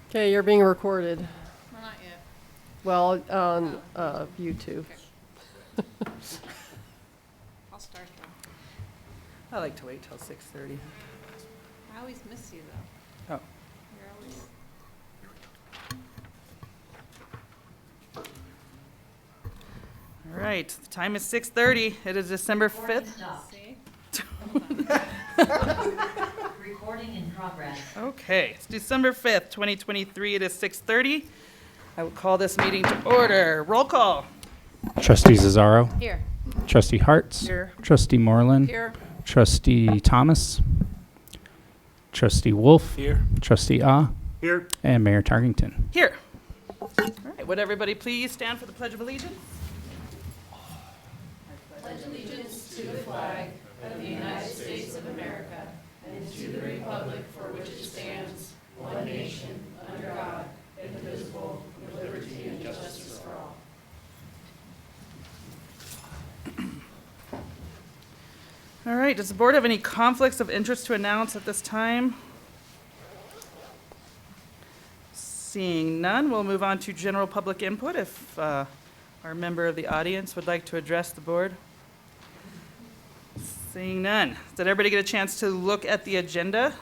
Okay, you're being recorded. Well, not yet. Well, on YouTube. I'll start though. I like to wait till 6:30. I always miss you though. Oh. You're always. All right, the time is 6:30. It is December 5th. See? Recording in progress. Okay, it's December 5th, 2023. It is 6:30. I will call this meeting to order. Roll call. Trustee Zazzaro. Here. Trustee Hartz. Here. Trustee Moreland. Here. Trustee Thomas. Trustee Wolf. Here. Trustee Ah. Here. And Mayor Tarkington. Here. All right, would everybody please stand for the Pledge of Allegiance? All right, does the board have any conflicts of interest to announce at this time? Seeing none, we'll move on to general public input if our member of the audience would like to address the board. Seeing none. Did everybody get a chance to look at the agenda?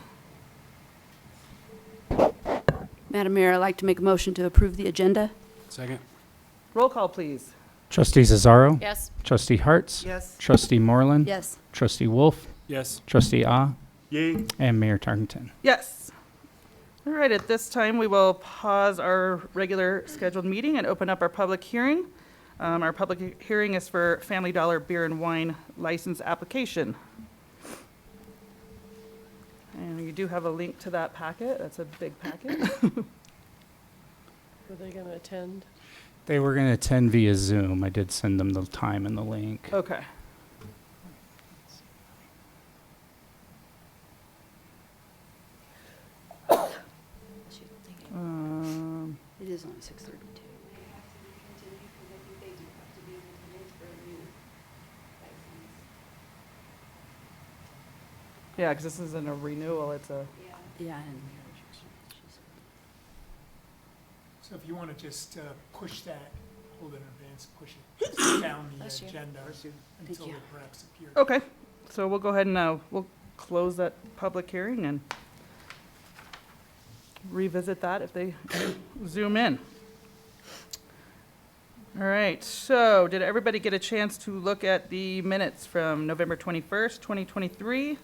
Madam Mayor, I'd like to make a motion to approve the agenda. Second. Roll call, please. Trustee Zazzaro. Yes. Trustee Hartz. Yes. Trustee Moreland. Yes. Trustee Wolf. Yes. Trustee Ah. Yay. And Mayor Tarkington. Yes. All right, at this time, we will pause our regular scheduled meeting and open up our public hearing. Our public hearing is for Family Dollar Beer and Wine License Application. And you do have a link to that packet. That's a big packet. Were they going to attend? They were going to attend via Zoom. I did send them the time and the link. Okay. It is only 6:32. Yeah, because this isn't a renewal, it's a, Yeah. So if you want to just push that, hold it in advance, push it down the Bless you. agenda until you. it perhaps appears. okay. So we'll go ahead and, we'll close that public hearing and revisit that if they zoom in. All right, so did everybody get a chance to look at the minutes from November 21st, 2023?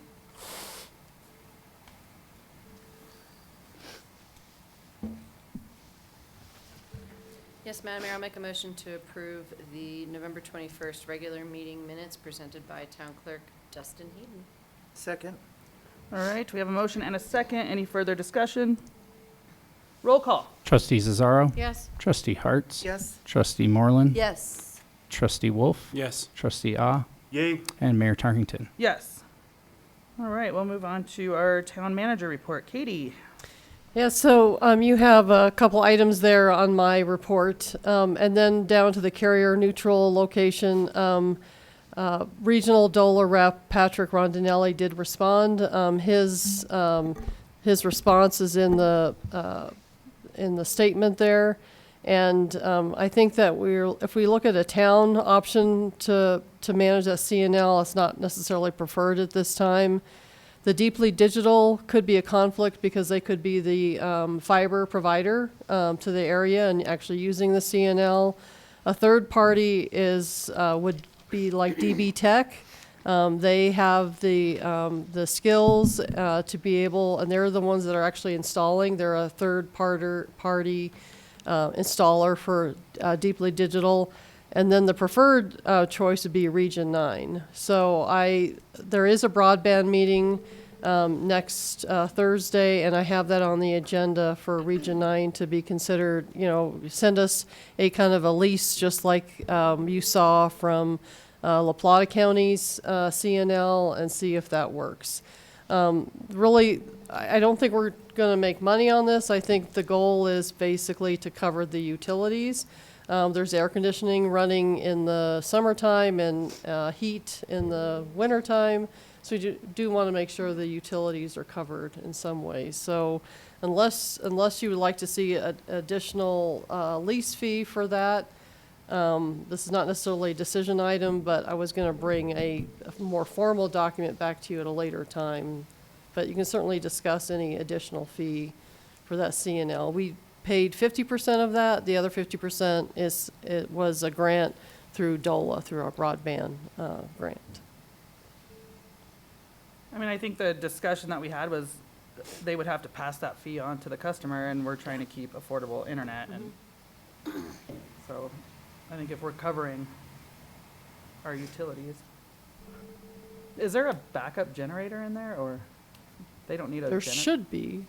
Yes, Madam Mayor, I'll make a motion to approve the November 21st regular meeting minutes presented by Town Clerk Dustin Heaton. Second. All right, we have a motion and a second. Any further discussion? Roll call. Trustee Zazzaro. Yes. Trustee Hartz. Yes. Trustee Moreland. Yes. Trustee Wolf. Yes. Trustee Ah. Yay. And Mayor Tarkington. Yes. All right, we'll move on to our town manager report. Katie? Yeah, so you have a couple items there on my report. And then down to the carrier neutral location, Regional DOLA rep Patrick Rondinelli did respond. His response is in the statement there. And I think that if we look at a town option to manage that CNL, it's not necessarily preferred at this time. The Deeply Digital could be a conflict because they could be the fiber provider to the area and actually using the CNL. A third party would be like DB Tech. They have the skills to be able, and they're the ones that are actually installing. They're a third party installer for Deeply Digital. And then the preferred choice would be Region 9. So there is a broadband meeting next Thursday, and I have that on the agenda for Region 9 to be considered. Send us a kind of a lease just like you saw from La Plata County's CNL and see if that works. Really, I don't think we're going to make money on this. I think the goal is basically to cover the utilities. There's air conditioning running in the summertime and heat in the wintertime. So we do want to make sure the utilities are covered in some way. So unless you would like to see an additional lease fee for that. This is not necessarily a decision item, but I was going to bring a more formal document back to you at a later time. But you can certainly discuss any additional fee for that CNL. We paid 50% of that. The other 50% was a grant through DOLA, through our broadband grant. I mean, I think the discussion that we had was they would have to pass that fee on to the customer, and we're trying to keep affordable internet. And so I think if we're covering our utilities, is there a backup generator in there, or they don't need a There generator? should be,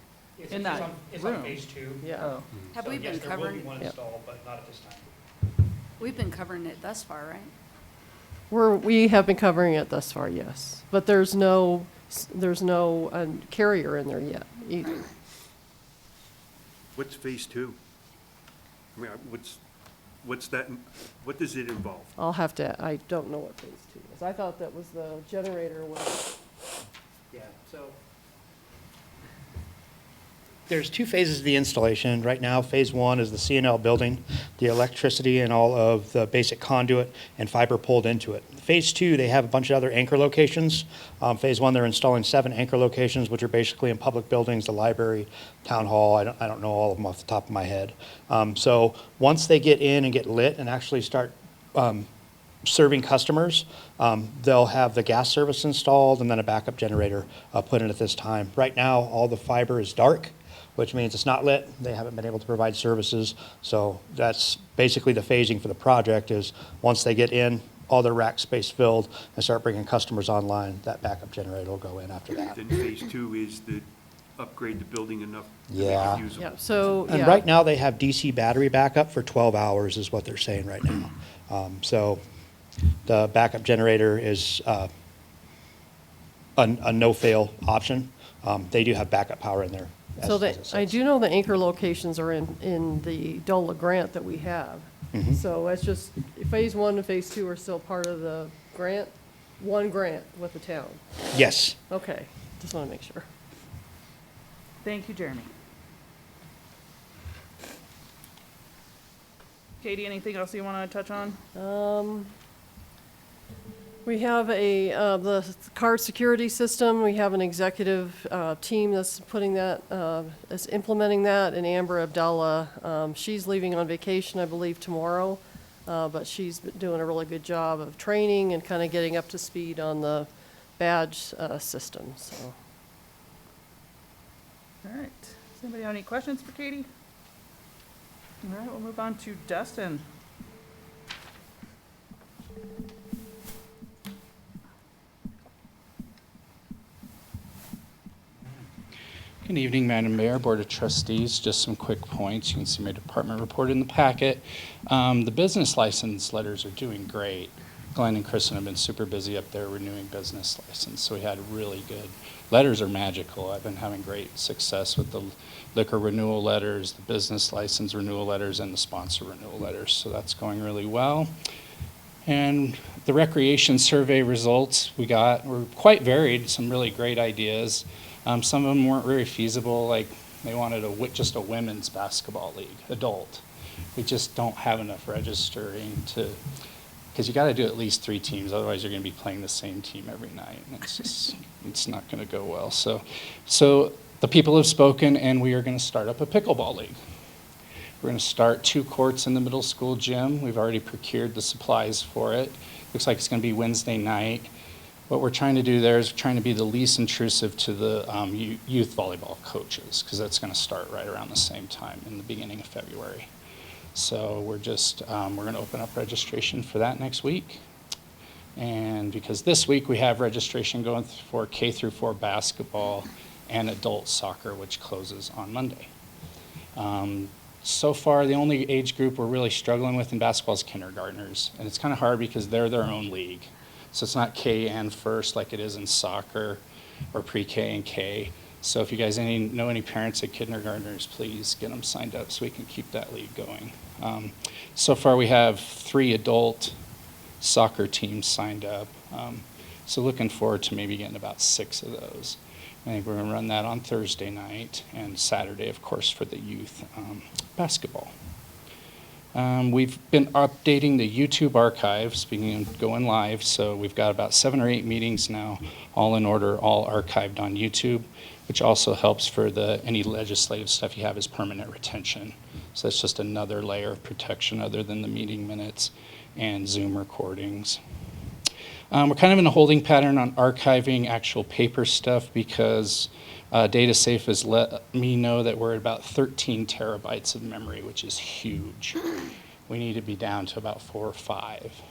In that It's room. on phase two. yeah. Oh, Have So we yes, been there will be covering, one Yep. installed, but not at this time. we've been covering it thus far, right? We have been covering it thus far, yes. But there's no carrier in there yet either. What's phase two? I mean, what's that, what does it involve? I don't know what phase 2 is. I thought that was the generator was, Yeah, so. There's two phases of the installation. Right now, phase one is the CNL building, the electricity and all of the basic conduit and fiber pulled into it. Phase two, they have a bunch of other anchor locations. Phase one, they're installing 7 anchor locations, which are basically in public buildings, the library, town hall. I don't know all of them off the top of my head. So once they get in and get lit and actually start serving customers, they'll have the gas service installed and then a backup generator put in at this time. Right now, all the fiber is dark, which means it's not lit. They haven't been able to provide services. So that's basically the phasing for the project is once they get in, all their rack space filled and start bringing customers online, that backup generator will go in after that. Then phase two is the upgrade the building enough to make Yeah. it usable. yeah, so, And yeah. right now, they have DC battery backup for 12 hours is what they're saying right now. So the backup generator is a no-fail option. They do have backup power in there. So as it I sits. do know the anchor locations are in the DOLA grant that we have. Mhm. So it's just, phase 1 and phase 2 are still part of the grant, one grant with the town. Yes. Okay, just want to make sure. thank you, Jeremy. Katie, anything else you want to touch on? We have the card security system, we have an executive team that's putting that, that's implementing that, and Amber Abdallah, she's leaving on vacation, I believe, tomorrow, but she's been doing a really good job of training and kind of getting up to speed on the badge system, so. All right. Does anybody have any questions for Katie? All right, we'll move on to Dustin. Good evening, Madam Mayor, Board of Trustees. Just some quick points. You can see my department report in the packet. The business license letters are doing great. Glenn and Kristen have been super busy up there renewing business license, so we had really good. Letters are magical. I've been having great success with the liquor renewal letters, the business license renewal letters, and the sponsor renewal letters, so that's going really well. And the recreation survey results we got were quite varied, some really great ideas. Some of them weren't very feasible, like they wanted just a women's basketball league, adult. We just don't have enough registering to, because you got to do at least 3 teams, otherwise you're going to be playing the same team every night, and it's just, it's not going to go well. So the people have spoken, and we are going to start up a pickleball league. We're going to start 2 courts in the middle school gym. We've already procured the supplies for it. Looks like it's going to be Wednesday night. What we're trying to do there is trying to be the least intrusive to the youth volleyball coaches, because that's going to start right around the same time in the beginning of February. So we're just, we're going to open up registration for that next week. And because this week we have registration going for K through 4 basketball and adult soccer, which closes on Monday. So far, the only age group we're really struggling with in basketball is kindergartners. And it's kind of hard because they're their own league. So it's not K and first like it is in soccer or pre-K and K. So if you guys know any parents of kindergartners, please get them signed up so we can keep that league going. So far we have 3 adult soccer teams signed up. So looking forward to maybe getting about 6 of those. I think we're going to run that on Thursday night and Saturday, of course, for the youth basketball. We've been updating the YouTube archive, speaking of going live, so we've got about 7 or 8 meetings now, all in order, all archived on YouTube, which also helps for any legislative stuff you have as permanent retention. So that's just another layer of protection other than the meeting minutes and Zoom recordings. We're kind of in a holding pattern on archiving actual paper stuff because DataSafe has let me know that we're at about 13 terabytes of memory, which is huge. We need to be down to about 4 or 5.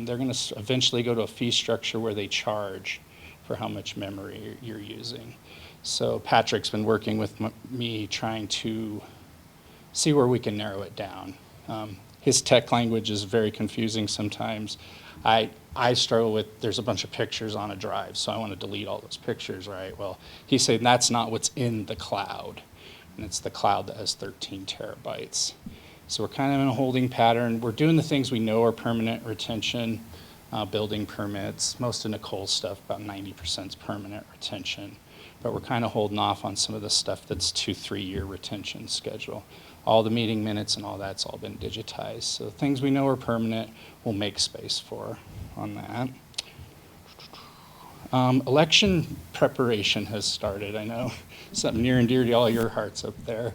They're going to eventually go to a fee structure where they charge for how much memory you're using. So Patrick's been working with me trying to see where we can narrow it down. His tech language is very confusing sometimes. I struggle with, there's a bunch of pictures on a drive, so I want to delete all those pictures, right? Well, he's saying that's not what's in the cloud, and it's the cloud that has 13 terabytes. So we're kind of in a holding pattern. We're doing the things we know are permanent retention, building permits. Most of Nicole's stuff, about 90% is permanent retention. But we're kind of holding off on some of the stuff that's 2-3 year retention schedule. All the meeting minutes and all that's all been digitized. So things we know are permanent, we'll make space for on that. Election preparation has started. I know something near and dear to all your hearts up there.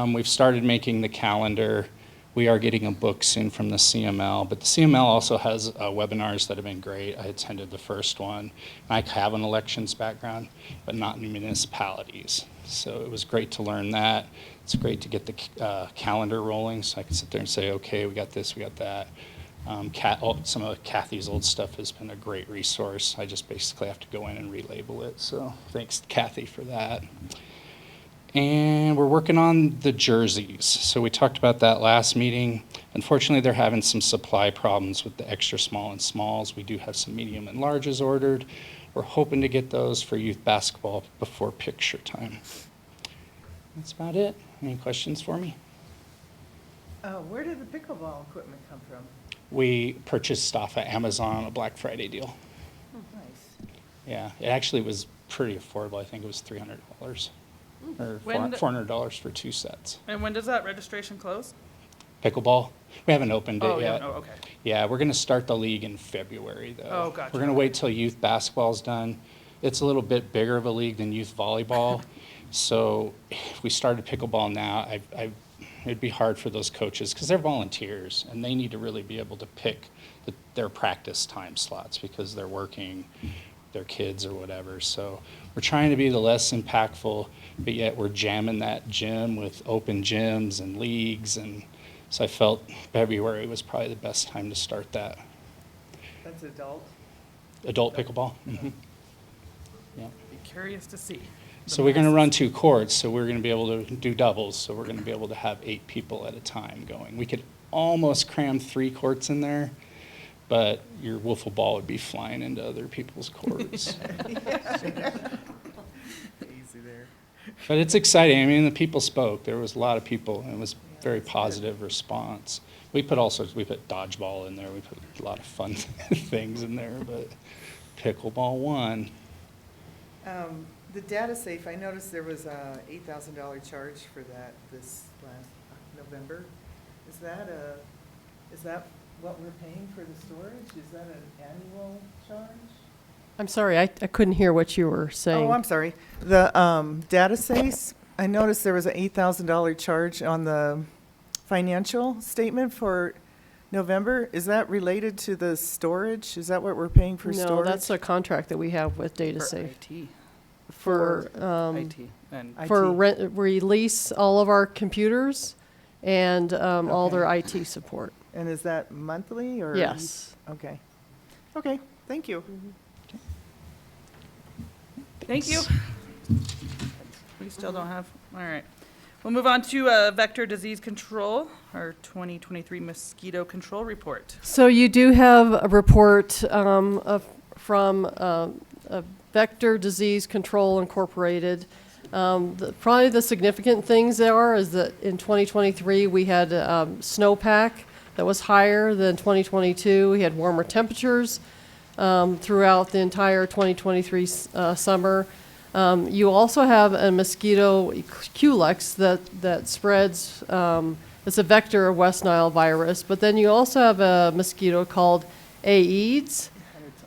We've started making the calendar. We are getting a book soon from the CML, but the CML also has webinars that have been great. I attended the first one. I have an elections background, but not in municipalities. So it was great to learn that. It's great to get the calendar rolling so I can sit there and say, okay, we got this, we got that. Some of Kathy's old stuff has been a great resource. I just basically have to go in and relabel it. So thanks, Kathy, for that. And we're working on the jerseys. So we talked about that last meeting. Unfortunately, they're having some supply problems with the extra small and smalls. We do have some medium and larges ordered. We're hoping to get those for youth basketball before picture time. That's about it. Any questions for me? Where did the pickleball equipment come from? We purchased off of Amazon on a Black Friday deal. Nice. Yeah, it actually was pretty affordable. I think it was $300 or When- $400 for 2 sets. And when does that registration close? Pickleball, we haven't opened it Yeah, yet. oh, okay. Yeah, we're going to start the league in February, though. Oh, gotcha. We're going to wait till youth basketball's done. It's a little bit bigger of a league than youth volleyball. So if we started pickleball now, it'd be hard for those coaches because they're volunteers and they need to really be able to pick their practice time slots because they're working, their kids or whatever. So we're trying to be the less impactful, but yet we're jamming that gym with open gyms and leagues. And so I felt February was probably the best time to start that. That's adult? Adult pickleball. Mm-hmm. Yeah. Be curious to see. So we're going to run 2 courts, so we're going to be able to do doubles. So we're going to be able to have 8 people at a time going. We could almost cram 3 courts in there, but your wiffle ball would be flying into other people's courts. Easy there. But it's exciting. I mean, the people spoke. There was a lot of people, and it was very positive response. We put dodgeball in there. We put a lot of fun things in there, but pickleball won. The data safe, I noticed there was a $8,000 charge for that this last November. Is that what we're paying for the storage? Is that an annual charge? I'm sorry, I couldn't hear what you were saying. Oh, I'm sorry. The data safes, I noticed there was an $8,000 charge on the financial statement for November. Is that related to the storage? Is that what we're paying for storage? No, that's a contract that we have with For DataSafe. IT. For, IT. And for IT. release all of our computers and all Okay. their IT support. And is that monthly or? Yes. Okay. Okay, thank you. thank you. We still don't have, all right. We'll move on to vector disease control, our 2023 mosquito control report. So you do have a report from Vector Disease Control Incorporated. Probably the significant things there is that in 2023 we had snowpack that was higher than 2022. We had warmer temperatures throughout the entire 2023 summer. You also have a mosquito Culex that spreads, it's a vector of West Nile virus, but then you also have a mosquito called Aedes.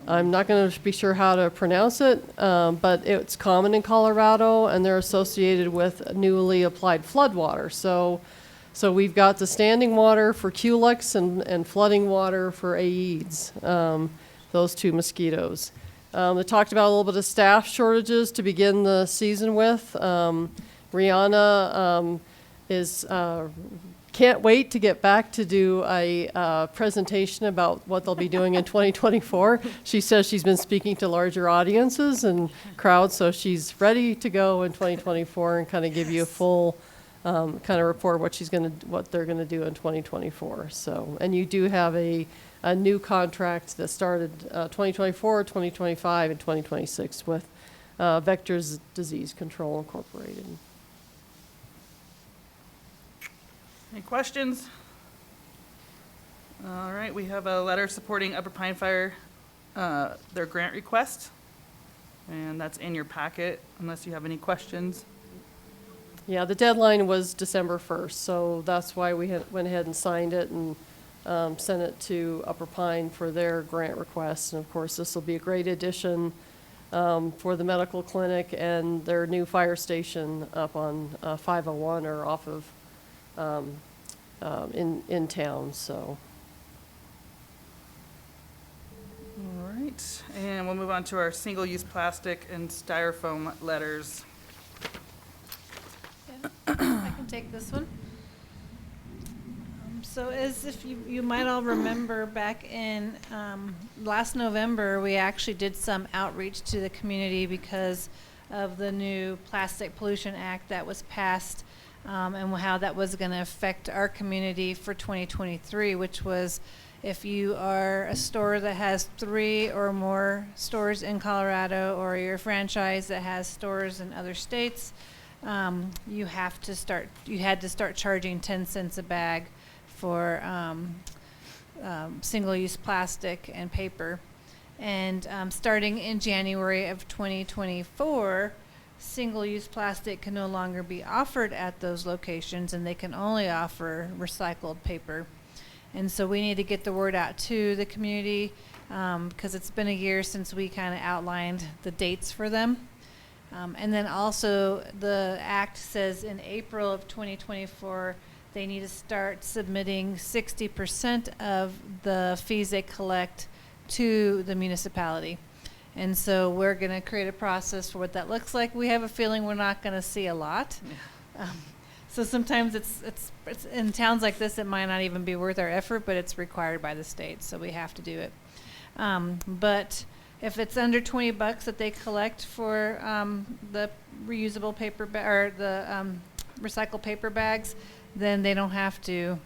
I'm not going to be sure how to pronounce it, but it's common in Colorado, and they're associated with newly applied floodwater. So we've got the standing water for Culex and flooding water for Aedes, those two mosquitoes. They talked about a little bit of staff shortages to begin the season with. Rihanna can't wait to get back to do a presentation about what they'll be doing in 2024. She says she's been speaking to larger audiences and crowds, so she's ready to go in 2024 and kind of give you a full kind of report what they're gonna do in 2024. So, and you do have a new contract that started 2024, 2025, and 2026 with Vectors Disease Control Incorporated. Any questions? All right, we have a letter supporting Upper Pine Fire, their grant request. And that's in your packet, unless you have any questions. Yeah, the deadline was December 1st, so that's why we went ahead and signed it and sent it to Upper Pine for their grant request. And of course, this will be a great addition for the medical clinic and their new fire station up on 501 or off of in town. So. All right, and we'll move on to our single-use plastic and styrofoam letters. I can take this one. So as if you might all remember, back in last November, we actually did some outreach to the community because of the new Plastic Pollution Act that was passed, and how that was going to affect our community for 2023, which was if you are a store that has 3 or more stores in Colorado, or you're a franchise that has stores in other states, you had to start charging 10 cents a bag for single-use plastic and paper. And starting in January of 2024, single-use plastic can no longer be offered at those locations, and they can only offer recycled paper. And so we need to get the word out to the community, because it's been a year since we kind of outlined the dates for them. And then also the act says in April of 2024, they need to start submitting 60% of the fees they collect to the municipality. And so we're going to create a process for what that looks like. We have a feeling we're not going to see a lot. Yeah. So sometimes it's in towns like this, it might not even be worth our effort, but it's required by the state, so we have to do it. But if it's under $20 that they collect for the reusable paper or the recycled paper bags, then they don't have to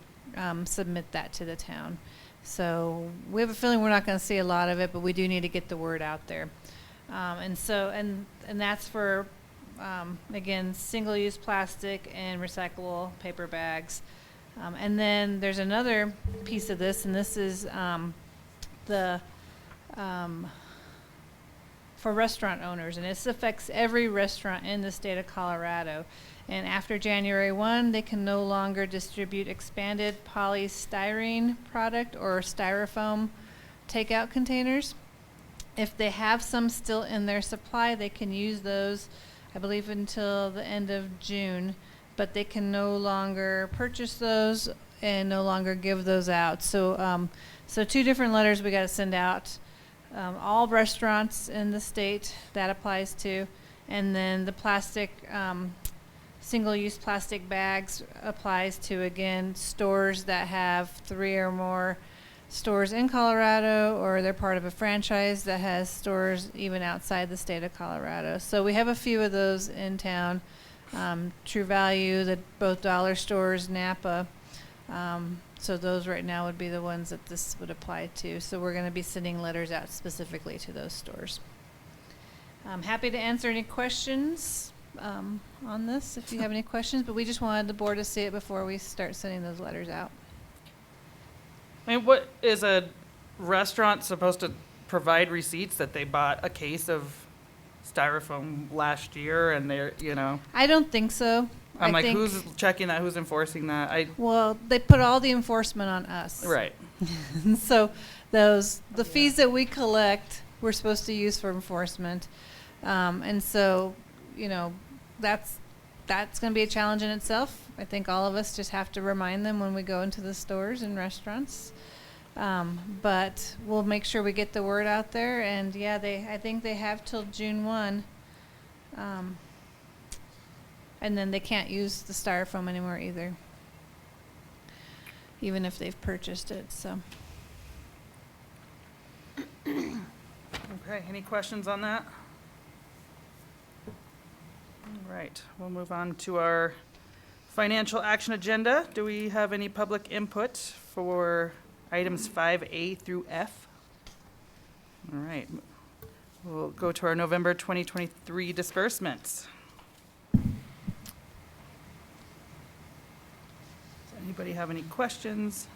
submit that to the town. So we have a feeling we're not going to see a lot of it, but we do need to get the word out there. And that's for again, single-use plastic and recyclable paper bags. And then there's another piece of this, and this is for restaurant owners, and this affects every restaurant in the state of Colorado. And after January 1, they can no longer distribute expanded polystyrene product or styrofoam takeout containers. If they have some still in their supply, they can use those, I believe, until the end of June, but they can no longer purchase those and no longer give those out. So, so 2 different letters we got to send out. All restaurants in the state that applies to, and then the plastic, single-use plastic bags applies to, again, stores that have 3 or more stores in Colorado, or they're part of a franchise that has stores even outside the state of Colorado. So we have a few of those in town. True Value, both dollar stores, Napa. So those right now would be the ones that this would apply to. So we're going to be sending letters out specifically to those stores. I'm happy to answer any questions on this if you have any questions, but we just wanted the board to see it before we start sending those letters out. I mean, what is a restaurant supposed to provide receipts that they bought a case of styrofoam last year and they're, you know, I don't think so. I'm I like, think, who's checking that? Who's enforcing that? well, they put all the enforcement on us. Right. So the fees that we collect, we're supposed to use for enforcement. And so, you know, that's going to be a challenge in itself. I think all of us just have to remind them when we go into the stores and restaurants. But we'll make sure we get the word out there. And yeah, I think they have till June 1. And then they can't use the styrofoam anymore either, even if they've purchased it. So. Okay, any questions on that? All right, we'll move on to our financial action agenda. Do we have any public input for items 5A through F? All right, we'll go to our November 2023 disbursements. Does anybody have any questions?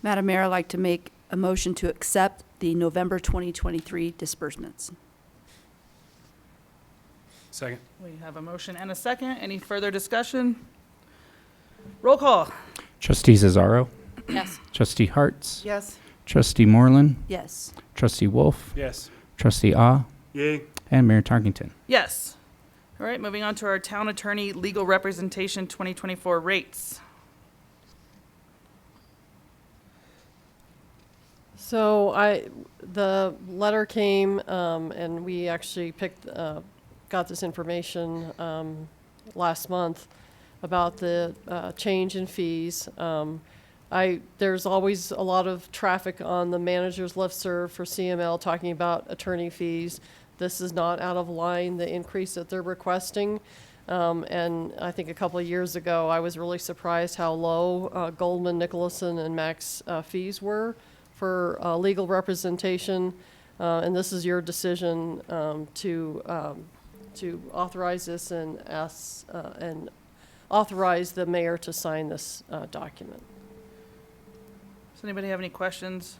Madam Mayor, I'd like to make a motion to accept the November 2023 disbursements. Second. We have a motion and a second. Any further discussion? Roll call. Trustee Cesaro, Yes. Trustee Harts, Yes. Trustee Moreland, Yes. Trustee Wolf, Yes. Trustee Ah, Yay. and Mayor Tarkington. Yes. All right, moving on to our town attorney legal representation 2024 rates. So the letter came, and we actually got this information, last month about the, change in fees. There's always a lot of traffic on the manager's listserv for CML talking about attorney fees. This is not out of line, the increase that they're requesting. And I think a couple of years ago, I was really surprised how low, Goldman, Nicholson, and Max, fees were for legal representation, and this is your decision to authorize this and authorize the mayor to sign this document. Does anybody have any questions?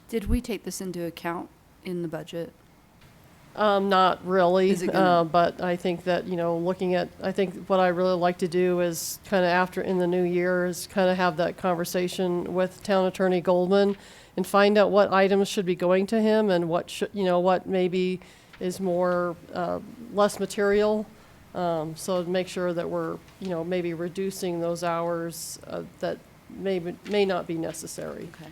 Did we take this into account in the budget? Not really, Is it gonna- but I think that, I think what I really like to do is kind of after, in the new year, is kind of have that conversation with Town Attorney Goldman and find out what items should be going to him and what maybe is more, less material. So to make sure that we're, maybe reducing those hours, that may not be necessary. Okay.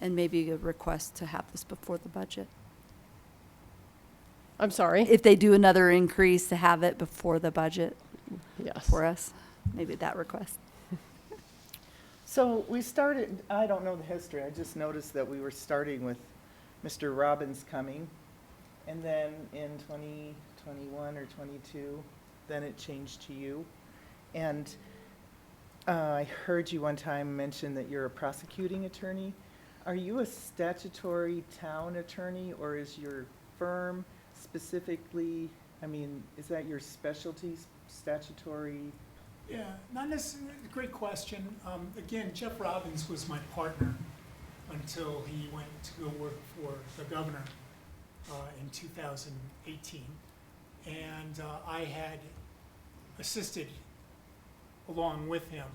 And maybe a request to have this before the budget. I'm sorry? If they do another increase, to have it before the budget Yes. for us, maybe that request. So we started, I don't know the history, I just noticed that we were starting with Mr. Robbins coming, and then in 2021 or 22, then it changed to you. And I heard you one time mention that you're a prosecuting attorney. Are you a statutory town attorney, or is your firm specifically, is that your specialty, statutory? Yeah, not necessarily, great question. Again, Jeff Robbins was my partner until he went to go work for the governor in 2018. And I had assisted along with him,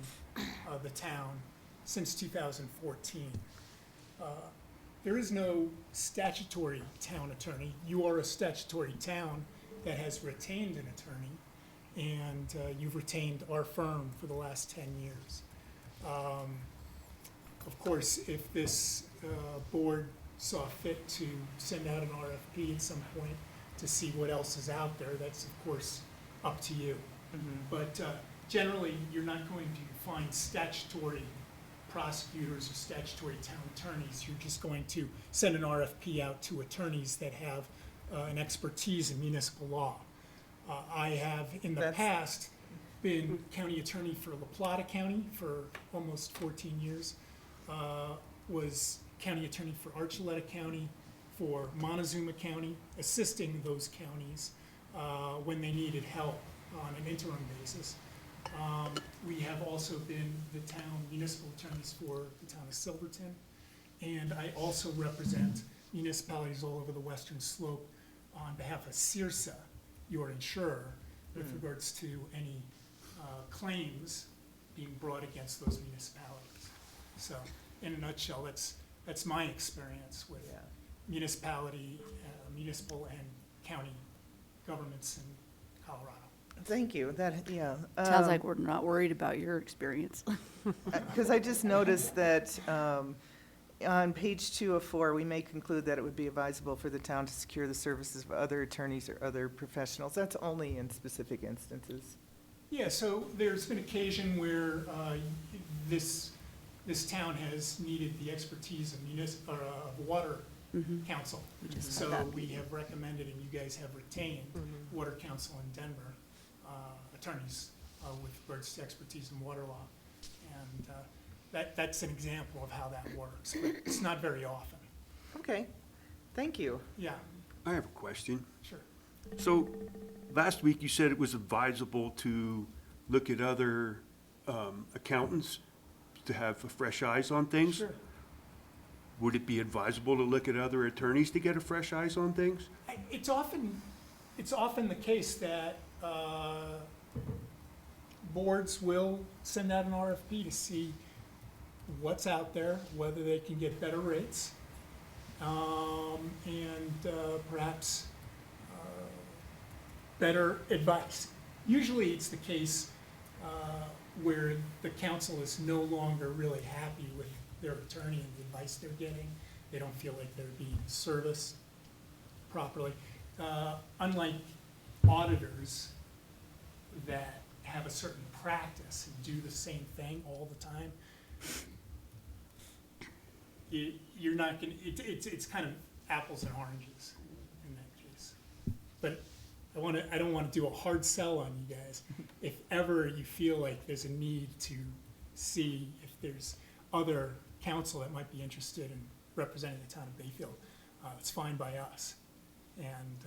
the town, since 2014. There is no statutory town attorney. You are a statutory town that has retained an attorney, and you've retained our firm for the last 10 years. Of course, if this board saw fit to send out an RFP at some point to see what else is out there, that's of course up to you. But generally, you're not going to find statutory prosecutors or statutory town attorneys. You're just going to send an RFP out to attorneys that have an expertise in municipal law. I have in the past been county attorney for La Plata County for almost 14 years. Was county attorney for Archuleta County, for Montezuma County, assisting those counties when they needed help on an interim basis. We have also been the town municipal attorneys for the town of Silverton. And I also represent municipalities all over the western slope on behalf of CIRSA, your insurer, with regards to any claims being brought against those municipalities. So, in a nutshell, that's my experience with Yeah. municipal and county governments in Colorado. Thank you, that, yeah. Sounds like we're not worried about your experience. Because I just noticed that on page 2 of 4, we may conclude that it would be advisable for the town to secure the services of other attorneys or other professionals. That's only in specific instances. Yeah, so there's been occasion where this town has needed the expertise of water council. So we have recommended, and you guys have retained, water council in Denver, attorneys with regards to expertise in water law. And that's an example of how that works, but it's not very often. Okay, thank you. Yeah, I have a question. sure. So, last week you said it was advisable to look at other accountants to have fresh eyes on things? Sure. Would it be advisable to look at other attorneys to get a fresh eyes on things? It's often the case that boards will send out an RFP to see what's out there, whether they can get better rates, and perhaps better advice. Usually it's the case where the council is no longer really happy with their attorney and the advice they're getting. They don't feel like they're being serviced properly. Unlike auditors that have a certain practice and do the same thing all the time, you're not gonna, it's kind of apples and oranges in that case. But I don't want to do a hard sell on you guys. If ever you feel like there's a need to see if there's other counsel that might be interested in representing the town of Bayfield, it's fine by us. And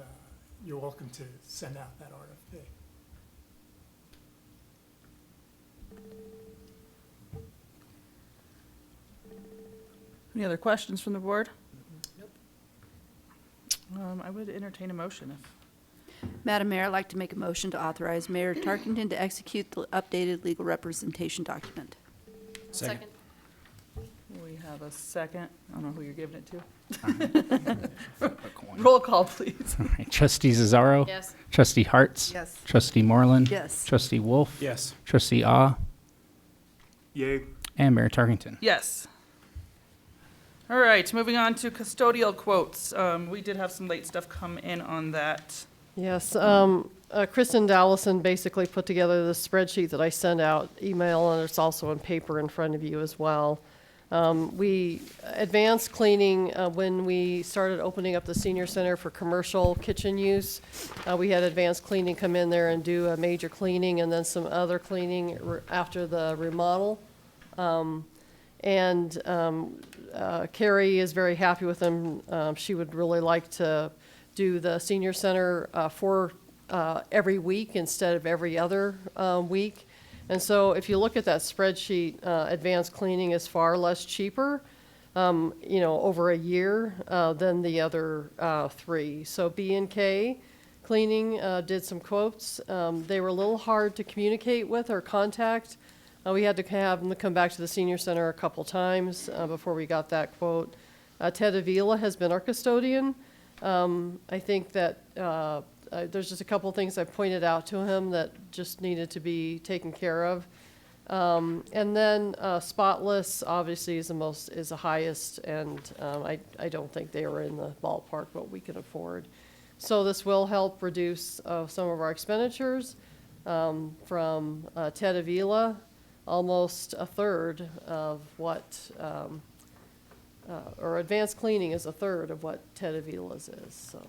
you're welcome to send out that RFP. Any other questions from the board? Nope. I would entertain a motion if. Madam Mayor, I'd like to make a motion to authorize Mayor Tarkington to execute the updated legal representation document. Second. We have a second. I don't know who you're giving it to. Quick one. Roll call, please. All right, Trustee Cesaro. Yes. Trustee Hartz. Yes. Trustee Moreland. Yes. Trustee Wolf. Yes. Trustee Ah. Yay. And Mayor Tarkington. Yes. All right, moving on to custodial quotes. We did have some late stuff come in on that. Yes, Kristen Dallison basically put together the spreadsheet that I sent out email, and it's also in paper in front of you as well. We advanced cleaning when we started opening up the senior center for commercial kitchen use. We had advanced cleaning come in there and do a major cleaning and then some other cleaning after the remodel. Carrie is very happy with them. She would really like to do the senior center for every week instead of every other week. And so if you look at that spreadsheet, advanced cleaning is far less cheaper, over a year than the other three. So B&K Cleaning did some quotes. They were a little hard to communicate with or contact. We had to have them come back to the senior center a couple times before we got that quote. Ted Avila has been our custodian. I think that there's just a couple things I pointed out to him that just needed to be taken care of. And then Spotless obviously is the highest, and I don't think they were in the ballpark what we can afford. So this will help reduce some of our expenditures from Ted Avila. Almost a third of what, or advanced cleaning is a third of what Ted Avila's is, so.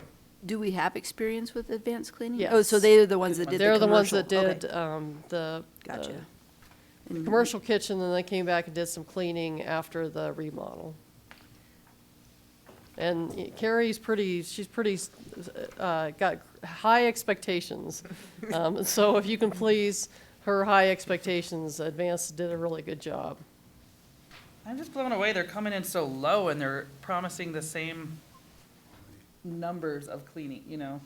Do we have experience with advanced cleaning? Yes. Oh, so they're the ones that did the They're commercial. the ones that did Okay, the Gotcha. the commercial kitchen, and they came back and did some cleaning after the remodel. And Carrie's got high expectations. So if you can please her high expectations, Advance did a really good job. I'm just blown away. They're coming in so low and they're promising the same numbers of cleaning, you know?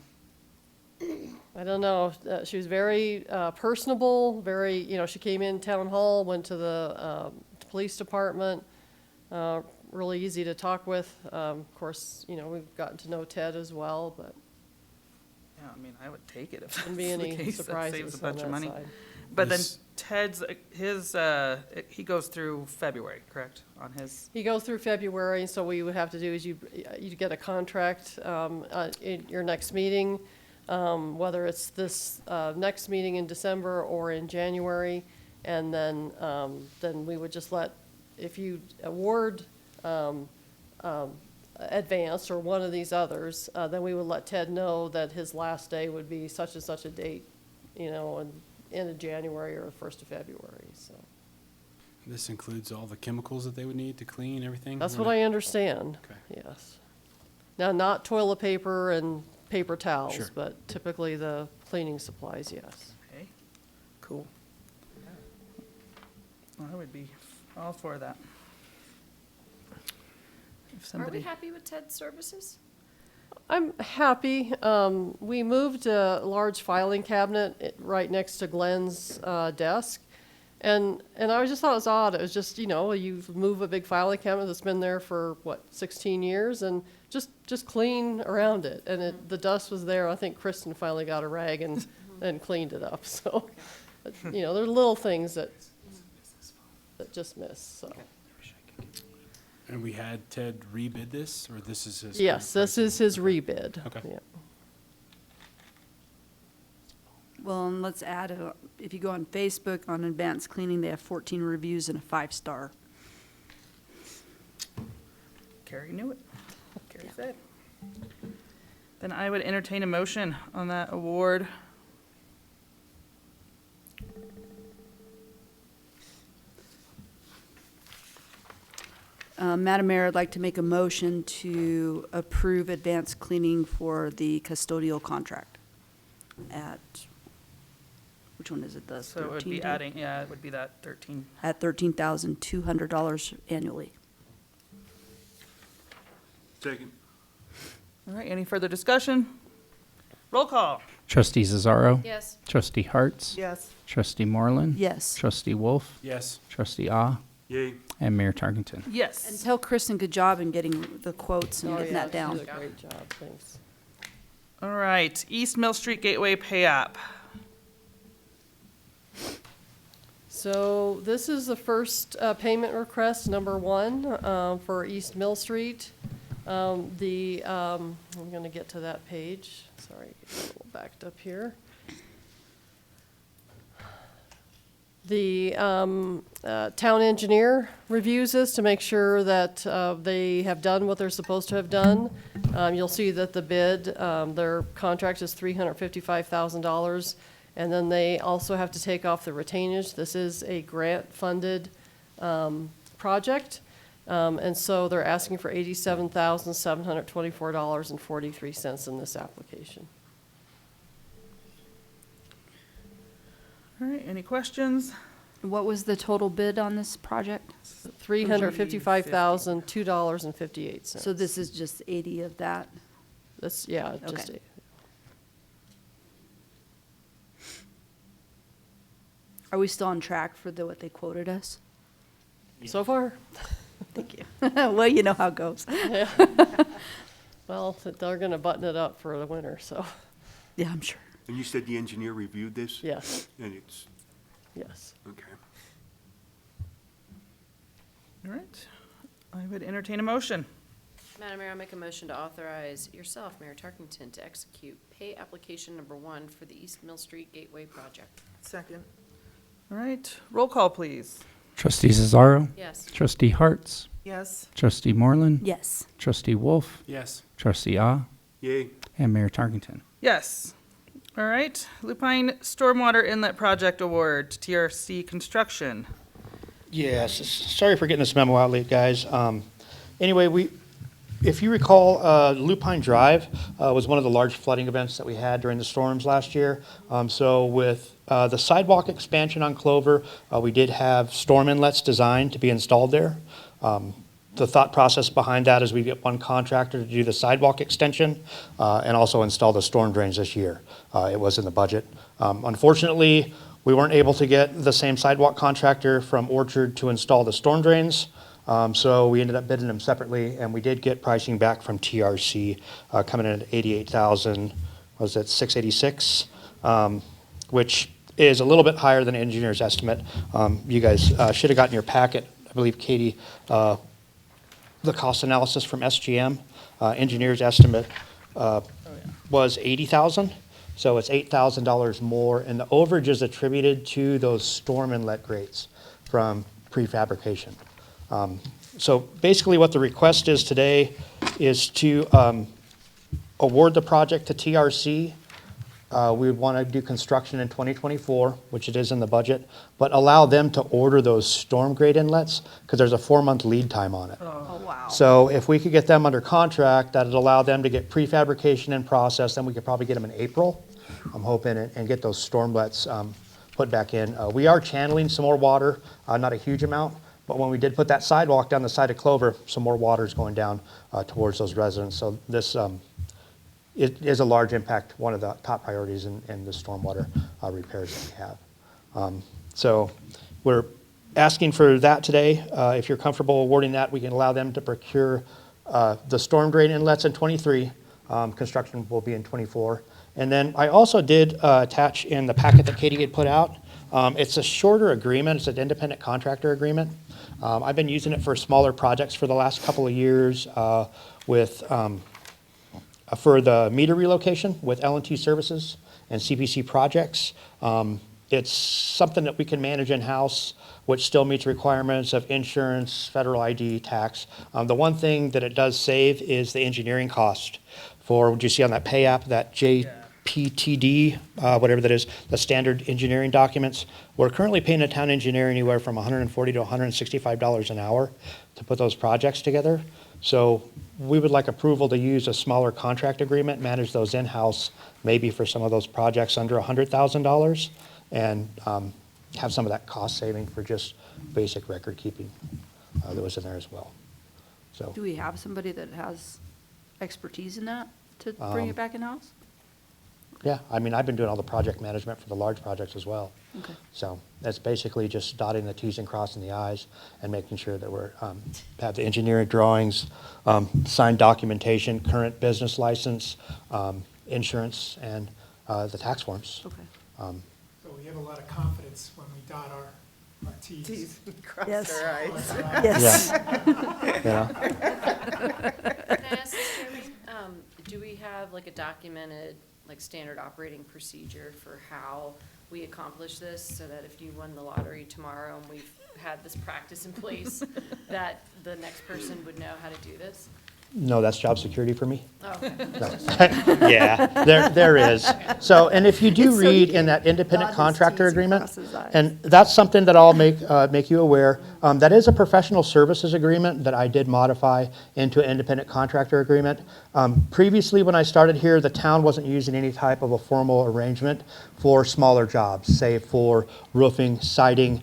I don't know, she was very personable, very, she came in town hall, went to the police department, really easy to talk with. Of course, we've gotten to know Ted as well, but Yeah, I mean, I would take it if that's shouldn't be the any case. That saves surprises a on bunch of that money. side. But then This- Ted's, he goes through February, correct, on his? He goes through February, so what you would have to do is you get a contract in your next meeting, whether it's this next meeting in December or in January, and then we would just if you award Advance or one of these others, then we would let Ted know that his last day would be such and such a date, and end of January or the 1st of February, so. This includes all the chemicals that they would need to clean everything? That's what I understand, Okay. yes. Now, not toilet paper and paper towels, Sure. but typically the cleaning supplies, yes. Okay, cool. Well, I would be all for that. If Are we somebody, happy with Ted's services? I'm happy. We moved a large filing cabinet right next to Glenn's desk. And I just thought it was odd. It was just, you move a big filing cabinet that's been there for, 16 years, and just clean around it. And the dust was there. I think Kristen finally got a rag and cleaned it up. So, there are little things that just miss, so. And we had Ted rebid this, or this is his? Yes, current this is his rebid. Okay. Yeah. Well, and let's add, if you go on Facebook, on Advanced Cleaning, they have 14 reviews and a 5-star. Carrie knew it. Carrie said. Then I would entertain a motion on that award. Madam Mayor, I'd like to make a motion to approve Advanced Cleaning for the custodial contract at, which one is it, the 13? So it would be adding, yeah, it would be that 13. At $13,200 annually. Second. All right, any further discussion? Roll call. Trustee Cesaro. Yes. Trustee Harts. Yes. Trustee Moreland. Yes. Trustee Wolf. Yes. Trustee Ah. Yay. And Mayor Tarkington. And Yes. tell Kristen good job in getting the quotes and Oh, getting yeah, that down. she did a great job, thanks. All right, East Mill Street Gateway Pay App. So this is the first payment request, number 1, for East Mill Street. I'm going to get to that page. Sorry, get a little backed up here. The town engineer reviews this to make sure that they have done what they're supposed to have done. You'll see that the bid, their contract is $355,000. And then they also have to take off the retainage. This is a grant-funded project. And so they're asking for $87,724.43 in this application. All right, any questions? What was the total bid on this project? $355,002.58. So this is just 80 of that? That's, yeah, just, Okay. Are we still on track for what they quoted us? so far, Thank you. Well, you know how it goes. well, they're gonna button it up for the winter, so, Yeah, I'm sure. And you said the engineer reviewed this? yes, And it's, yes. okay. All right, I would entertain a motion. Madam Mayor, I'll make a motion to authorize yourself, Mayor Tarkington, to execute pay application number 1 for the East Mill Street Gateway project. Second. All right, roll call, please. Trustee Cesaro. Yes. Trustee Harts. Yes. Trustee Moreland. Yes. Trustee Wolf. Yes. Trustee Ah. Yay. And Mayor Tarkington. Yes. All right, Lupine Stormwater Inlet Project Award, TRC Construction. Yes, sorry for getting this memo out late, guys. Anyway, if you recall, Lupine Drive was one of the large flooding events that we had during the storms last year. So with the sidewalk expansion on Clover, we did have storm inlets designed to be installed there. The thought process behind that is we get one contractor to do the sidewalk extension and also install the storm drains this year. It was in the budget. Unfortunately, we weren't able to get the same sidewalk contractor from Orchard to install the storm drains. So we ended up bidding them separately, and we did get pricing back from TRC, coming in at 88,000, was it 686, which is a little bit higher than engineer's estimate. You guys should have gotten your packet, I believe, Katie, the cost analysis from SGM. Engineer's estimate was 80,000, so it's $8,000 more, and the overage is attributed to those storm inlet grates from prefabrication. So basically what the request is today is to award the project to TRC. We would want to do construction in 2024, which it is in the budget, but allow them to order those storm grate inlets because there's a 4-month lead time on it. Oh, wow. So if we could get them under contract, that'd allow them to get prefabrication in process, then we could probably get them in April, I'm hoping, and get those stormlets put back in. We are channeling some more water, not a huge amount, but when we did put that sidewalk down the side of Clover, some more water is going down towards those residents. So this it is a large impact, one of the top priorities in the stormwater repairs that we have. So we're asking for that today. If you're comfortable awarding that, we can allow them to procure the storm drain inlets in 23. Construction will be in 24. And then I also did attach in the packet that Katie had put out. It's a shorter agreement. It's an independent contractor agreement. I've been using it for smaller projects for the last couple of years with for the meter relocation with L&T Services and CPC projects. It's something that we can manage in-house, which still meets requirements of insurance, federal ID, tax. The one thing that it does save is the engineering cost for, what you see on that pay app, that JPTD, whatever that is, the standard engineering documents. We're currently paying a town engineer anywhere from $140 to $165 an hour to put those projects together. So we would like approval to use a smaller contract agreement, manage those in-house, maybe for some of those projects under $100,000, and have some of that cost saving for just basic record keeping that was in there as well. So Do we have somebody that has expertise in that to bring it back in-house? yeah, I mean, I've been doing all the project management for the large projects as well. Okay. So that's basically just dotting the Ts and crossing the Is and making sure that we're, have the engineering drawings, signed documentation, current business license, insurance, and the tax forms. Okay. So we have a lot of confidence when we dot our Ts. Teeth, cross Yes. our eyes. Yes. Yeah. Can I ask this, Jeremy? Do we have like a documented, like standard operating procedure for how we accomplish this so that if you won the lottery tomorrow and we've had this practice in place, that the next person would know how to do this? No, that's job security for me. Oh, okay. No. Yeah, there is. So, and if you do It's so read he in that independent dot his contractor Ts and agreement, cross his Is. and that's something that I'll make you aware, that is a professional services agreement that I did modify into an independent contractor agreement. Previously, when I started here, the town wasn't using any type of a formal arrangement for smaller jobs, say for roofing, siding,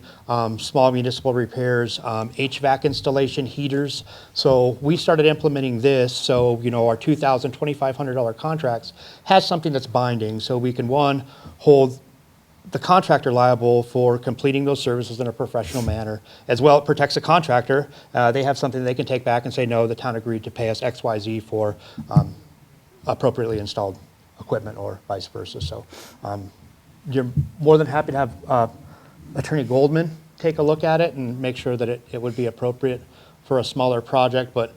small municipal repairs, HVAC installation, heaters. So we started implementing this, so you know our $2,000, $2,500 contracts has something that's binding, so we can, one, hold the contractor liable for completing those services in a professional manner. As well, it protects the contractor. They have something they can take back and say, no, the town agreed to pay us XYZ for appropriately installed equipment or vice versa. So you're more than happy to have Attorney Goldman take a look at it and make sure that it would be appropriate for a smaller project. But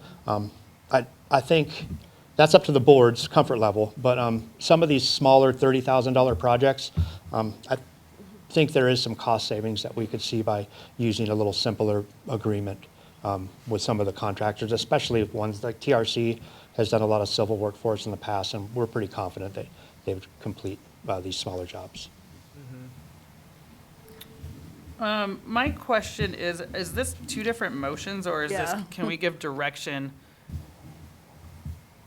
I think that's up to the board's comfort level. But some of these smaller $30,000 projects, I think there is some cost savings that we could see by using a little simpler agreement with some of the contractors, especially ones like TRC has done a lot of civil work for us in the past, and we're pretty confident that they would complete these smaller jobs. My question is this two different motions, or is this, Yeah. can we give direction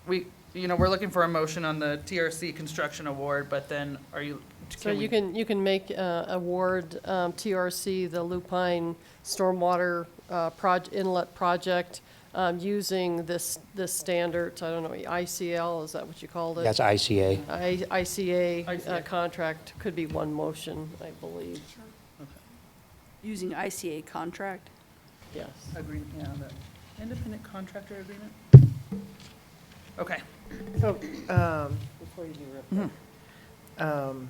we're looking for a motion on the TRC construction award, but then are you? So you can make, award, TRC, the Lupine Stormwater, Inlet Project, using this standard, I don't know, ICL, is that what you called it? That's ICA. ICA contract could be one motion, I believe. Using ICA contract? Yes. Agreement, yeah, the independent contractor agreement? Okay. So, Before you do real quick.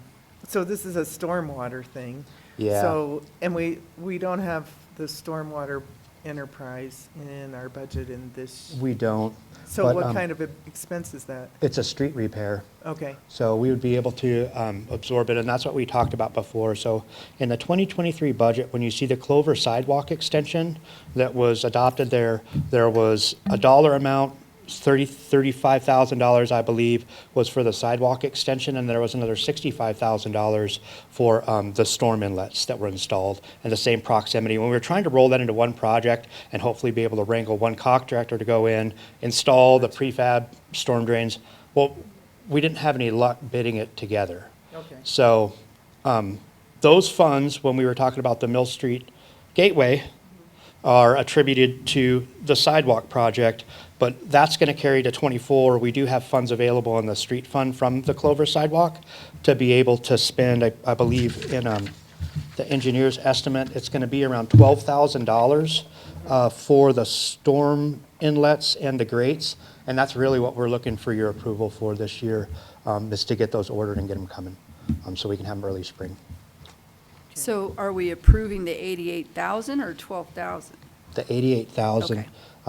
so this is a stormwater thing. Yeah. So, and we don't have the stormwater enterprise in our budget in this. We don't. So but, what kind of expense is that? It's a street repair. Okay, So we would be able to absorb it, and that's what we talked about before. So in the 2023 budget, when you see the Clover sidewalk extension that was adopted there, there was a dollar amount, $35,000, I believe, was for the sidewalk extension, and there was another $65,000 for the storm inlets that were installed in the same proximity. When we were trying to roll that into one project and hopefully be able to wrangle one contractor to go in, install the prefab storm drains, well, we didn't have any luck bidding it together. okay. So those funds, when we were talking about the Mill Street Gateway, are attributed to the sidewalk project, but that's going to carry to 24. We do have funds available in the street fund from the Clover sidewalk to be able to spend, I believe, in the engineer's estimate, it's going to be around $12,000 for the storm inlets and the grates, and that's really what we're looking for your approval for this year, is to get those ordered and get them coming, so we can have them early spring. So are we approving the 88,000 or 12,000? The 88,000, Okay.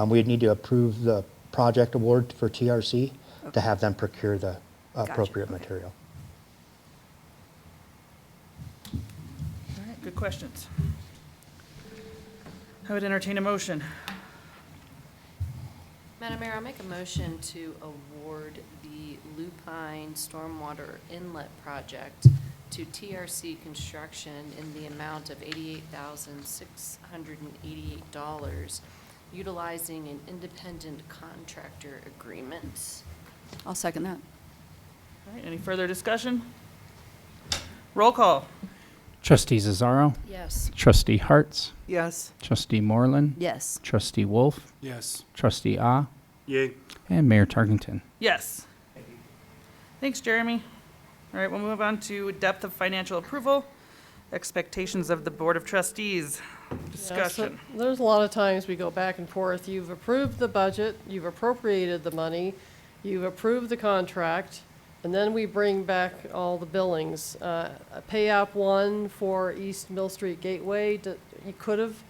we'd need to approve the project award for TRC to Okay. have them procure the Gotcha, appropriate okay. material. All right, good questions. I would entertain a motion. Madam Mayor, I'll make a motion to award the Lupine Stormwater Inlet Project to TRC Construction in the amount of $88,688, utilizing an independent contractor agreement. I'll second that. All right, any further discussion? Roll call. Trustee Zazzaro, Yes. Trustee Hartz, Yes, Trustee Moreland, Yes. Trustee Wolf, Yes. Trustee Ah, Yay. and Mayor Tarkington. Yes. Thanks, Jeremy. All right, we'll move on to depth of financial approval, expectations of the Board of Trustees, discussion. Yeah, so there's a lot of times we go back and forth. You've approved the budget, you've appropriated the money, you've approved the contract, and then we bring back all the billings. Pay app one for East Mill Street Gateway, you could have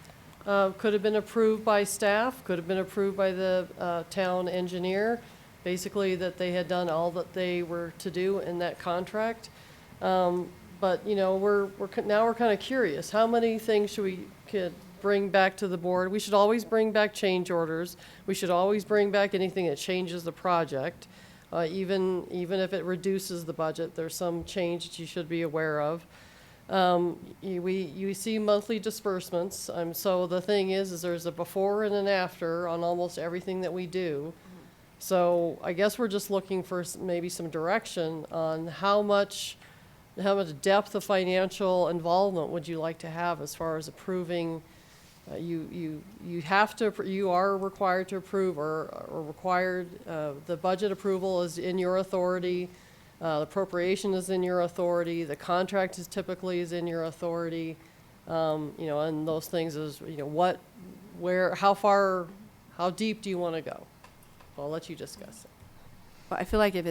been approved by staff, could have been approved by the town engineer, basically that they had done all that they were to do in that contract. But, you know, now we're kind of curious, how many things could bring back to the board? We should always bring back change orders. We should always bring back anything that changes the project. Even if it reduces the budget, there's some change that you should be aware of. You see monthly disbursements, so the thing is there's a before and an after on almost everything that we do. So I guess we're just looking for maybe some direction on how much depth of financial involvement would you like to have as far as approving. You are required to approve or required, the budget approval is in your authority, the appropriation is in your authority, the contract is typically in your authority, and those things is, how deep do you want to go? I'll let you discuss it. Well, I feel like if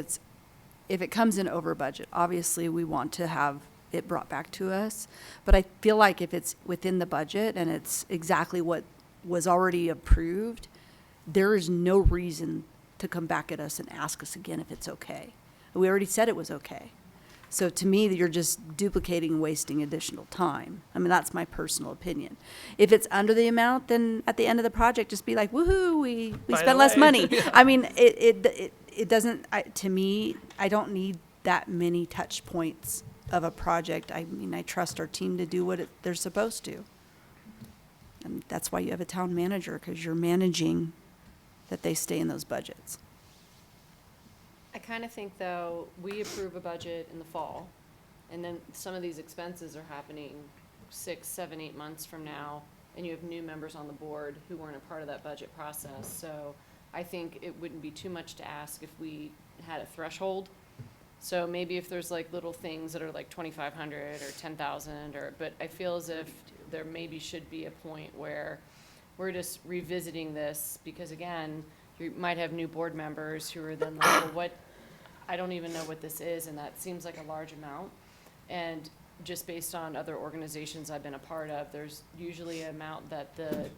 it comes in over budget, obviously we want to have it brought back to us. But I feel like if it's within the budget and it's exactly what was already approved, there is no reason to come back at us and ask us again if it's okay. We already said it was okay. So to me, you're just duplicating and wasting additional time. I mean, that's my personal opinion. If it's under the amount, then at the end of the project, just be like, woohoo, we By spent the less way. money. I mean, it doesn't, to me, I don't need that many touch points of a project. I mean, I trust our team to do what they're supposed to. And that's why you have a town manager, because you're managing that they stay in those budgets. kind of think, though, we approve a budget in the fall, and then some of these expenses are happening 6, 7, 8 months from now, and you have new members on the board who weren't a part of that budget process. So I think it wouldn't be too much to ask if we had a threshold. So maybe if there's like little things that are like 2,500 or 10,000, but I feel as if there maybe should be a point where we're just revisiting this, because again, you might have new board members who are then like, well, what, I don't even know what this is, and that seems like a large amount. And just based on other organizations I've been a part of, there's usually an amount that the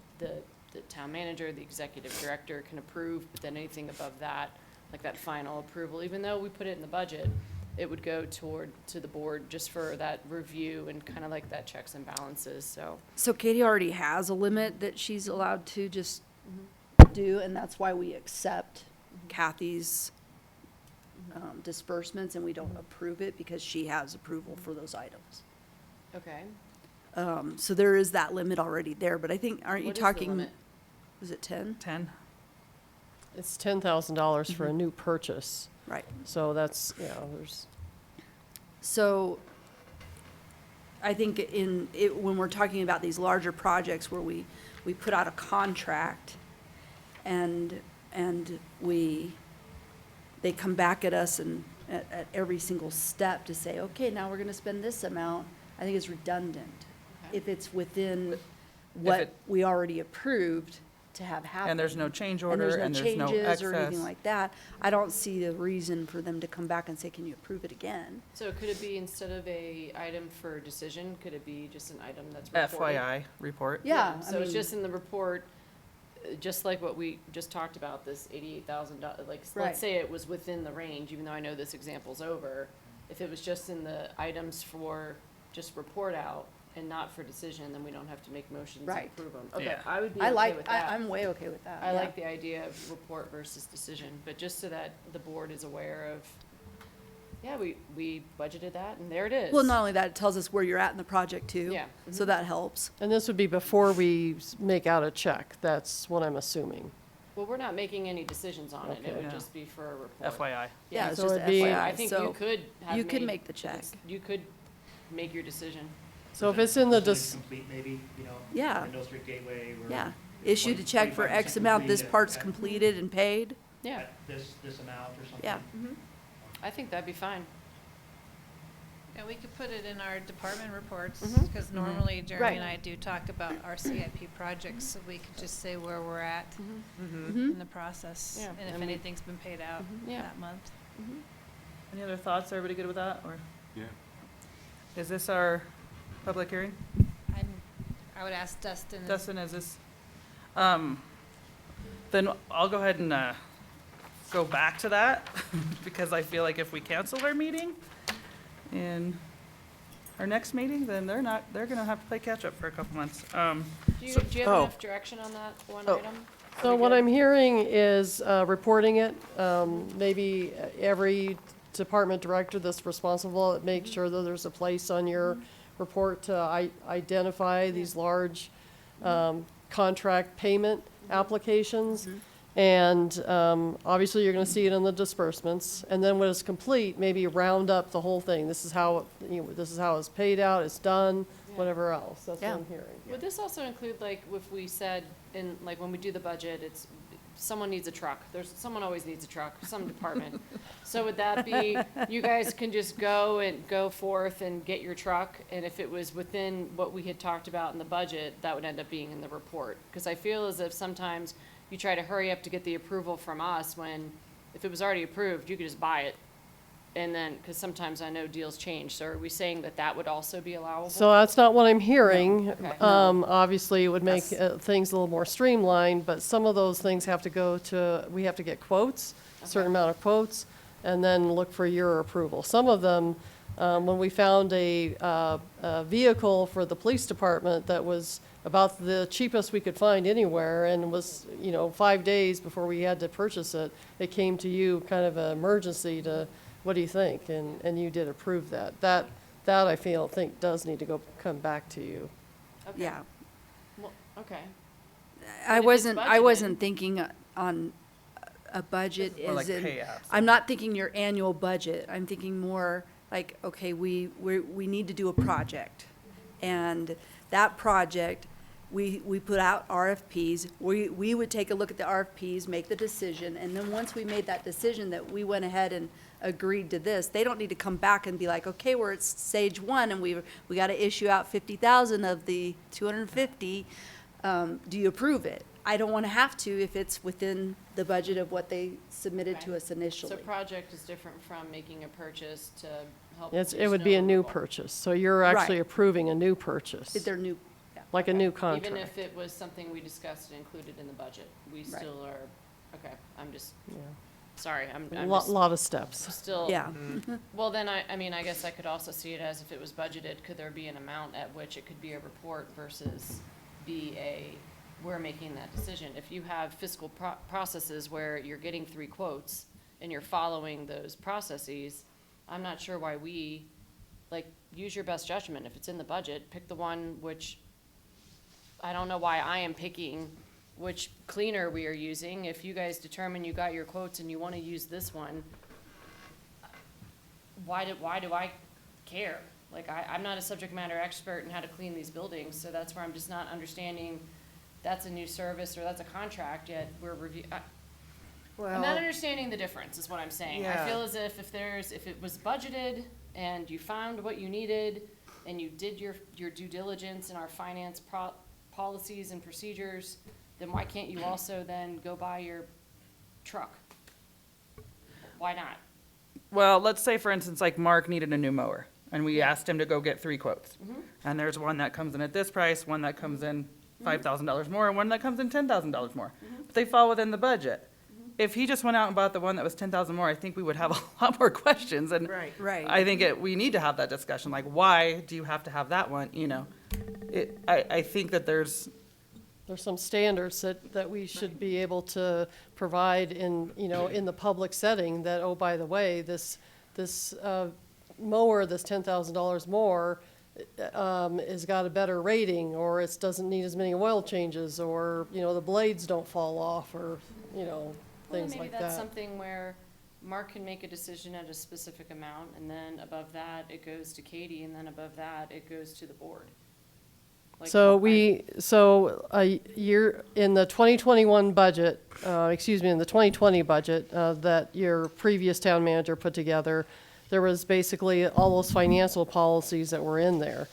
town manager, the executive director can approve, but then anything above that, like that final approval, even though we put it in the budget, it would go to the board just for that review and kind of like that checks and balances, so. So Katie already has a limit that she's allowed to just do, and that's why we accept Kathy's disbursements, and we don't approve it because she has approval for those items. Okay. So there is that limit already there, but I think, aren't you What is the talking? limit? Was it 10? 10? It's $10,000 for a new purchase. Right. So that's, there's, So I think when we're talking about these larger projects where we put out a contract and they come back at us and at every single step to say, okay, now we're gonna spend this amount, I think it's redundant. Okay. If it's within what we already approved to have happen. And there's no change order, and there's no changes or anything excess. like that, I don't see a reason for them to come back and say, can you approve it again? So could it be, instead of a item for decision, could it be just an item that's reported? FYI report. Yeah, I So it's mean- just in the report, just like what we just talked about, this $88,000, like, Right. let's say it was within the range, even though I know this example's over. If it was just in the items for just report out and not for decision, then we don't have to make motions and Right. approve them. Okay, Yeah. I would be I okay with that. I'm way okay with that. I yeah. like the idea of report versus decision, but just so that the board is aware of, yeah, we budgeted that, and there it is. Well, not only that, it tells us where you're at in the project too. Yeah. So that helps. and this would be before we make out a check. That's what I'm assuming. Well, we're not making any decisions on it, it Okay. would Yeah. just be for a report. FYI. Yeah, it's so just it'd be- FYI. I think So you could have you could made make the check. You could make your decision. So if it's in the, Complete maybe, Yeah. Windows Street Gateway. we're Yeah, issued a check for 25% X amount, this complete part's at- completed and paid. Yeah, at this amount or something. Yeah. I think that'd be fine. Yeah, we could put it in our department reports, Mhm. because normally Jeremy Right. and I do talk about our CIP projects, so we could just say where we're at Mm-hmm. in the process, Yeah, and if and we- anything's been paid out Yeah. that month. Any other thoughts? Everybody good with that, or Yeah. is this our public hearing? I would ask Dustin. Dustin, is this, then I'll go ahead and, go back to that, because I feel like if we cancel our meeting in our next meeting, then they're gonna have to play catch-up for a couple months. Do you have oh. enough direction on that one Oh. item? so what I'm hearing is reporting it, maybe every department director that's responsible, make sure that there's a place on your report to identify these large contract payment applications. And obviously, you're going to see it in the disbursements. And then when it's complete, maybe round up the whole thing. This is how, this is how it's paid out, it's done, whatever else. That's what Yeah. I'm hearing. Would this also include, like, if we said, in, like, when we do the budget, it's, someone needs a truck, someone always needs a truck, some department. So would that be, you guys can just go forth and get your truck, and if it was within what we had talked about in the budget, that would end up being in the report? Because I feel as if sometimes you try to hurry up to get the approval from us, when, if it was already approved, you could just buy it. And then, because sometimes I know deals change, so are we saying that that would also be allowable? So that's not what I'm hearing. Okay. Obviously, it would make That's- things a little more streamlined, but some of those things have to go to, we have to get quotes, a certain amount of quotes, and then look for your approval. Some of them, when we found a vehicle for the police department that was about the cheapest we could find anywhere, and was, 5 days before we had to purchase it, it came to you kind of an emergency to, what do you think? And you did approve that. That I think does need to come back to you. Okay. Yeah. Well, okay. I if it's wasn't budgeted- thinking on a budget Or like is in, pay apps. I'm not thinking your annual budget. I'm thinking more like, okay, we need to do a project. And that project, we put out RFPs. We would take a look at the RFPs, make the decision, and then once we made that decision that we went ahead and agreed to this, they don't need to come back and be like, okay, we're at stage one and we got to issue out 50,000 of the 250. Do you approve it? I don't want to have to if it's within the budget of what they submitted to Okay. us initially. So project is different from making a purchase to help. It's, do it would be a snow new removal. purchase, so you're actually Right. approving a new purchase, If they're new, yeah. like a new Even contract. if it was something we discussed and included in the budget, we Right. still are, okay, I'm just, Yeah. sorry, I'm Lot, just lot of steps. still. Yeah. Well, then I mean, I guess I could also see it as if it was budgeted, could there be an amount at which it could be a report versus be we're making that decision? If you have fiscal processes where you're getting 3 quotes and you're following those processes, I'm not sure why use your best judgment. If it's in the budget, pick the one which, I don't know why I am picking which cleaner we are using. If you guys determine you got your quotes and you want to use this one, why do I care? Like, I'm not a subject matter expert in how to clean these buildings, so that's where I'm just not understanding that's a new service or that's a contract, yet we're I'm not understanding the difference, is what I'm saying. I Yeah. feel as if if it was budgeted and you found what you needed and you did your due diligence in our finance policies and procedures, then why can't you also then go buy your truck? Why not? Well, let's say, for instance, like Mark needed a new mower, and we asked him to go get 3 quotes. And there's one that comes in at this price, one that comes in $5,000 more, and one that comes in $10,000 more. But they fall within the budget. If he just went out and bought the one that was 10,000 more, I think we would have a lot more questions. And Right. Right. I think we need to have that discussion, like, why do you have to have that one, you know? I think that there's, There's some standards that we should be able to provide in, in the public setting that, oh, by the way, this mower, this $10,000 more, has got a better rating, or it doesn't need as many oil changes, or, the blades don't fall off, or, Well, things maybe like that's that. something where Mark can make a decision at a specific amount, and then above that, it goes to Katie, and then above that, it goes to the board. Like, So I- a year, in the 2021 budget, in the 2020 budget, that your previous town manager put together, there was basically all those financial policies that were in there.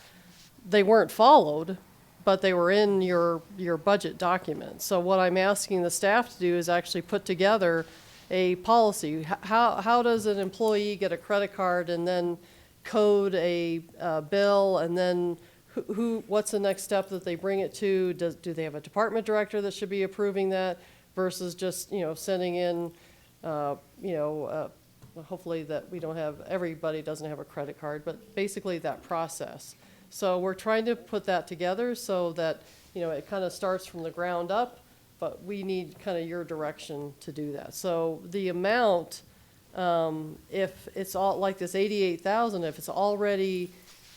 They weren't followed, but they were in your budget document. So what I'm asking the staff to do is actually put together a policy. How does an employee get a credit card and then code a bill, and then what's the next step that they bring it to? Do they have a department director that should be approving that versus just, sending in, hopefully that we don't have, everybody doesn't have a credit card, but basically that process. So we're trying to put that together so that, it kind of starts from the ground up, but we need kind of your direction to do that. So the amount, if it's all like this 88,000, if it's already,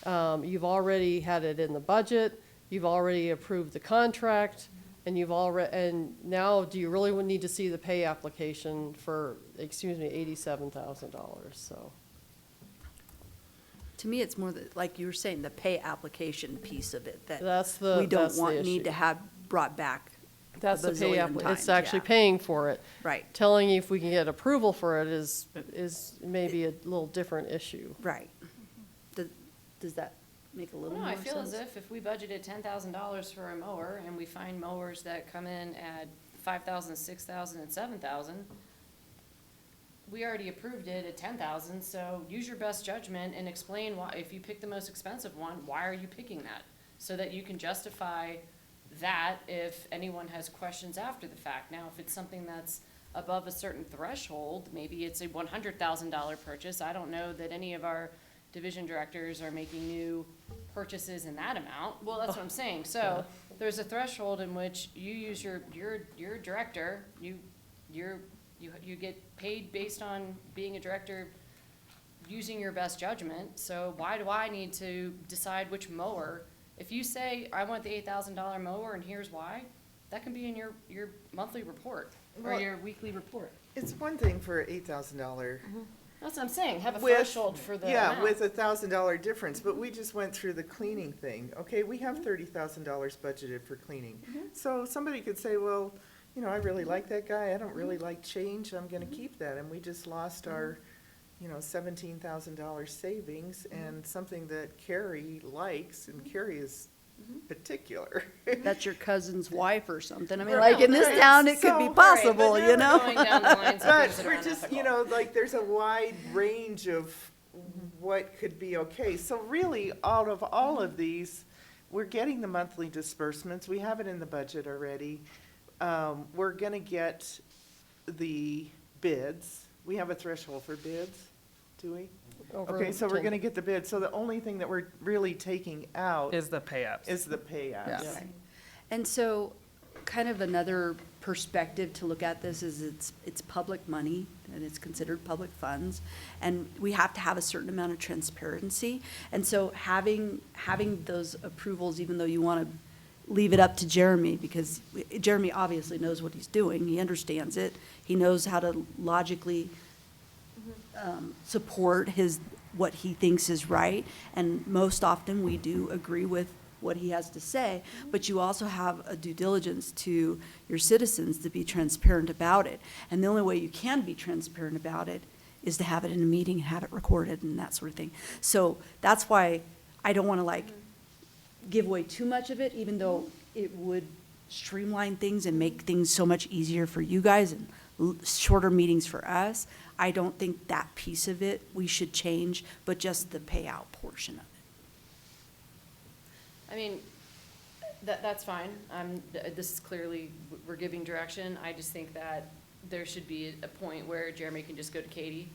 you've already had it in the budget, you've already approved the contract, and and now do you really need to see the pay application for, $87,000, so. To me, it's more like you were saying, the pay application piece of it that That's we don't the need issue. to have brought back a That's the pay bazillion it's times, actually yeah. paying for it. Right, Telling you if we can get approval for it is maybe a little different issue. right. Does that make a little No, more I sense? feel as if we budgeted $10,000 for a mower, and we find mowers that come in at 5,000, 6,000, and 7,000, we already approved it at 10,000, so use your best judgment and explain why, if you pick the most expensive one, why are you picking that? So that you can justify that if anyone has questions after the fact. Now, if it's something that's above a certain threshold, maybe it's a $100,000 purchase. I don't know that any of our division directors are making new purchases in that amount. Well, that's what I'm saying. So there's a threshold in which you use your director, you get paid based on being a director, using your best judgment. So why do I need to decide which mower? If you say, I want the $8,000 mower and here's why, that can be in your monthly report or Well, your weekly report. it's one thing for $8,000. That's what I'm saying, have a With- threshold for the Yeah, amount. with $1,000 difference, but we just went through the cleaning thing. Okay, we have $30,000 budgeted for cleaning. So somebody could say, well, you know, I really like that guy, I don't really like change, I'm gonna keep that. And we just lost our, you know, $17,000 savings and something that Carrie likes, and Carrie is particular. That's your cousin's wife or something. I mean, Right, like in this right. town, it could be So- possible, Right, but you now we're know? going down the lines of But things that are we're just, you unethical. know, like, there's a wide range of what could be okay. So really, out of all of these, we're getting the monthly disbursements. We have it in the budget already. We're gonna get the bids. We have a threshold for bids, do we? Over Okay, so we're 10. gonna get the bids. So the only thing that we're really taking out Is the pay-ups. is the payouts. Yeah. And so, kind of another perspective to look at this is it's public money, and it's considered public funds, and we have to have a certain amount of transparency. And so having those approvals, even though you want to leave it up to Jeremy, because Jeremy obviously knows what he's doing, he understands it, he knows how to logically support what he thinks is right, and most often we do agree with what he has to say, but you also have a due diligence to your citizens to be transparent about it. And the only way you can be transparent about it is to have it in a meeting and have it recorded and that sort of thing. So that's why I don't want to like give away too much of it, even though it would streamline things and make things so much easier for you guys and shorter meetings for us. I don't think that piece of it we should change, but just the payout portion of it. I mean, that's fine. This is clearly, we're giving direction. I just think that there should be a point where Jeremy can just go to Katie,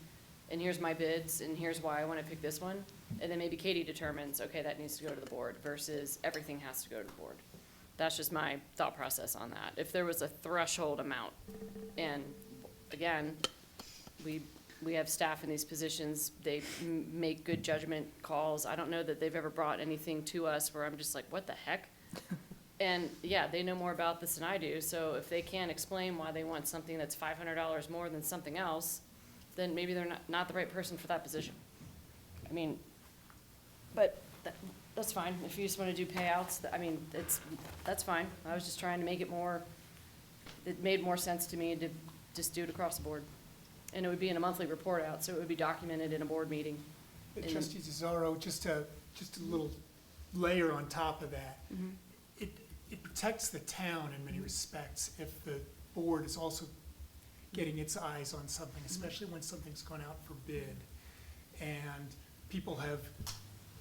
and here's my bids, and here's why I want to pick this one. And then maybe Katie determines, okay, that needs to go to the board versus everything has to go to the board. That's just my thought process on that. If there was a threshold amount, and again, we have staff in these positions, they make good judgment calls. I don't know that they've ever brought anything to us where I'm just like, what the heck? And yeah, they know more about this than I do, so if they can't explain why they want something that's $500 more than something else, then maybe they're not the right person for that position. I mean, but that's fine. If you just want to do payouts, I mean, that's fine. I was just trying to make it made more sense to me to just do it across the board. And it would be in a monthly report out, so it would be documented in a board meeting. But Trustee Cesaro, just a little layer on top of that. It protects the town in many respects if the board is also getting its eyes on something, especially when something's gone out for bid and people have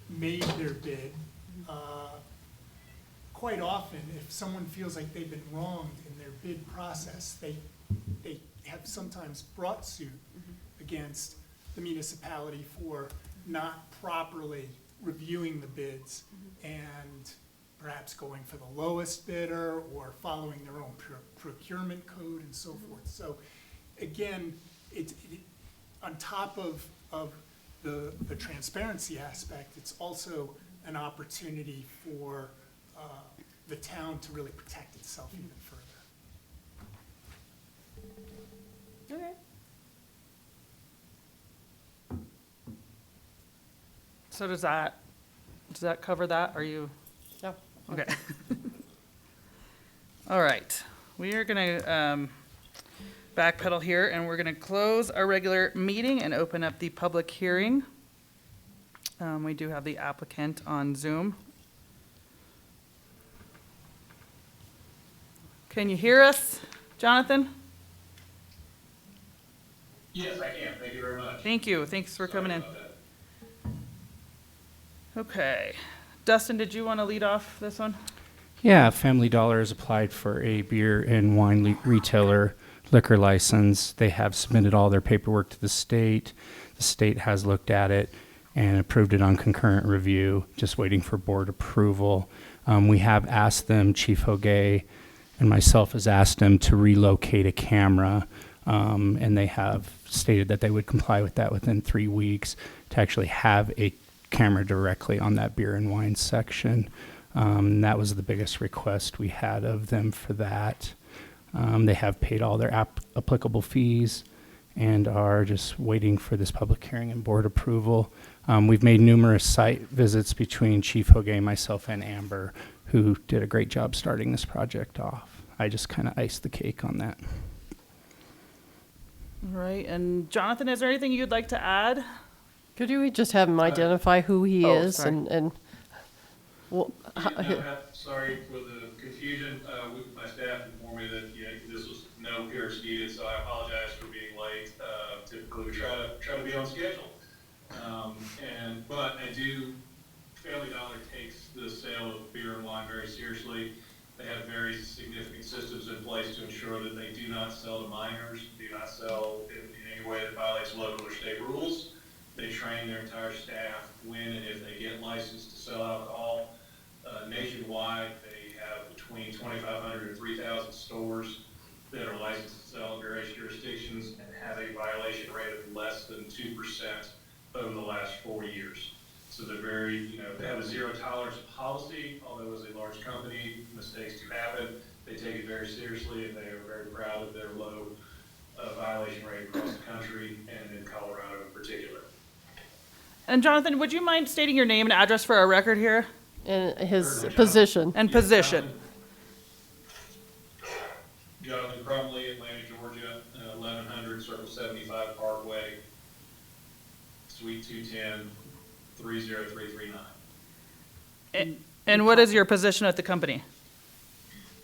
made their bid. Quite often, if someone feels like they've been wronged in their bid process, they have sometimes brought suit against the municipality for not properly reviewing the bids and perhaps going for the lowest bidder or following their own procurement code and so forth. So again, on top of the transparency aspect, it's also an opportunity for the town to really protect itself even further. Okay. So does that cover that? Are you? No. Okay. All right, we are gonna backpedal here, and we're gonna close our regular meeting and open up the public hearing. We do have the applicant on Zoom. Can you hear us, Jonathan? Yes, I can. Thank you very much. Thank you, thanks for coming in. Sorry about that. Okay, Dustin, did you want to lead off this one? Yeah, Family Dollar has applied for a beer and wine retailer liquor license. They have submitted all their paperwork to the state. The state has looked at it and approved it on concurrent review, just waiting for board approval. We have asked them, Chief Hogue and myself has asked them to relocate a camera, and they have stated that they would comply with that within 3 weeks to actually have a camera directly on that beer and wine section. That was the biggest request we had of them for that. They have paid all their applicable fees. and are just waiting for this public hearing and board approval. We've made numerous site visits between Chief Hogue, myself, and Amber, who did a great job starting this project off. I just kind of iced the cake on that. All right, and Jonathan, is there anything you'd like to add? Could you just have him identify who he Oh, is sorry. and well, Sorry for the confusion. My staff informed me that, this was no appearance needed, so I apologize for being late. Typically, we try to be on schedule. But Family Dollar takes the sale of beer and wine very seriously. They have very significant systems in place to ensure that they do not sell to minors, do not sell in any way that violates local or state rules. They train their entire staff when and if they get licensed to sell alcohol. Nationwide, they have between 2,500 and 3,000 stores that are licensed to sell in various jurisdictions and have a violation rate of less than 2% over the last 4 years. So they're very, they have a zero tolerance policy, although as a large company, mistakes do happen. They take it very seriously, and they are very proud of their low violation rate across the country and in Colorado in particular. And Jonathan, would you mind stating your name and address for our record here? and his Certainly, position. And position. Jonathan Crumley, Atlanta, Georgia, 1100 Circle 75 Parkway, Suite 210, 30339. And what is your position at the company?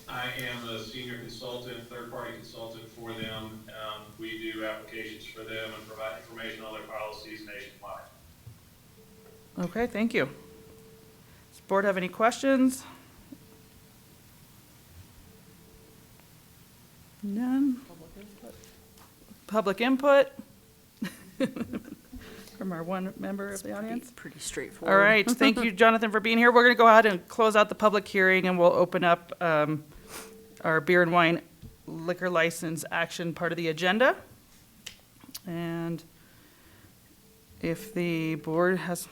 I am a senior consultant, third-party consultant for them. We do applications for them and provide information on their policies nationwide. Okay, thank you. Does the board have any questions? None? Public input? From our one member of the audience? Pretty straightforward. All right, thank you, Jonathan, for being here. We're going to go ahead and close out the public hearing, and we'll open up our beer and wine liquor license action part of the agenda. And if the board has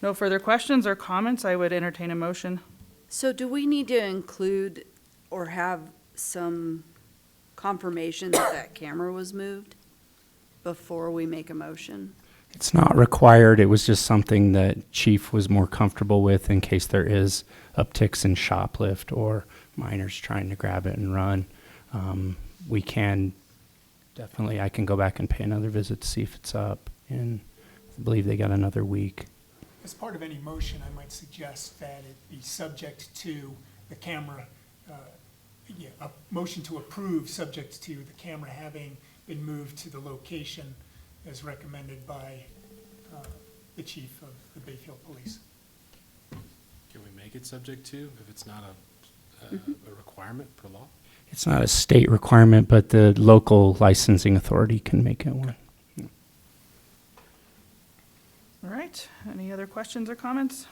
no further questions or comments, I would entertain a motion. So do we need to include or have some confirmation that that camera was moved before we make a motion? It's not required. It was just something that Chief was more comfortable with in case there is upticks in shoplift or minors trying to grab it and run. We can definitely, I can go back and pay another visit to see if it's up, and I believe they got another week. As part of any motion, I might suggest that it be subject to the camera, a motion to approve subject to the camera having been moved to the location as recommended by the chief of the Bayfield Police. Can we make it subject to, if it's not a requirement per law? It's not a state requirement, but the local licensing authority can make it one. All right, any other questions or comments?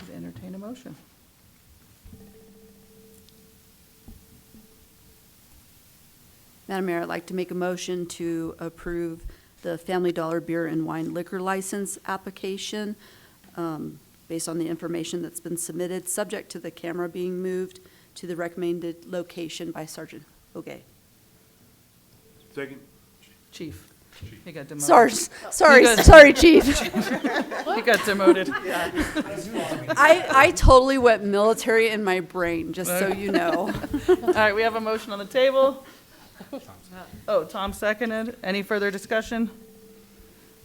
I'd entertain a motion. Madam Mayor, I'd like to make a motion to approve the Family Dollar beer and wine liquor license application based on the information that's been submitted, subject to the camera being moved to the recommended location by Sergeant Hogue. Second? Chief. He got demoted. Sorry, Chief. He got demoted. I totally went military in my brain, just so you know. All right, we have a motion on the table. Oh, Tom seconded. Any further discussion?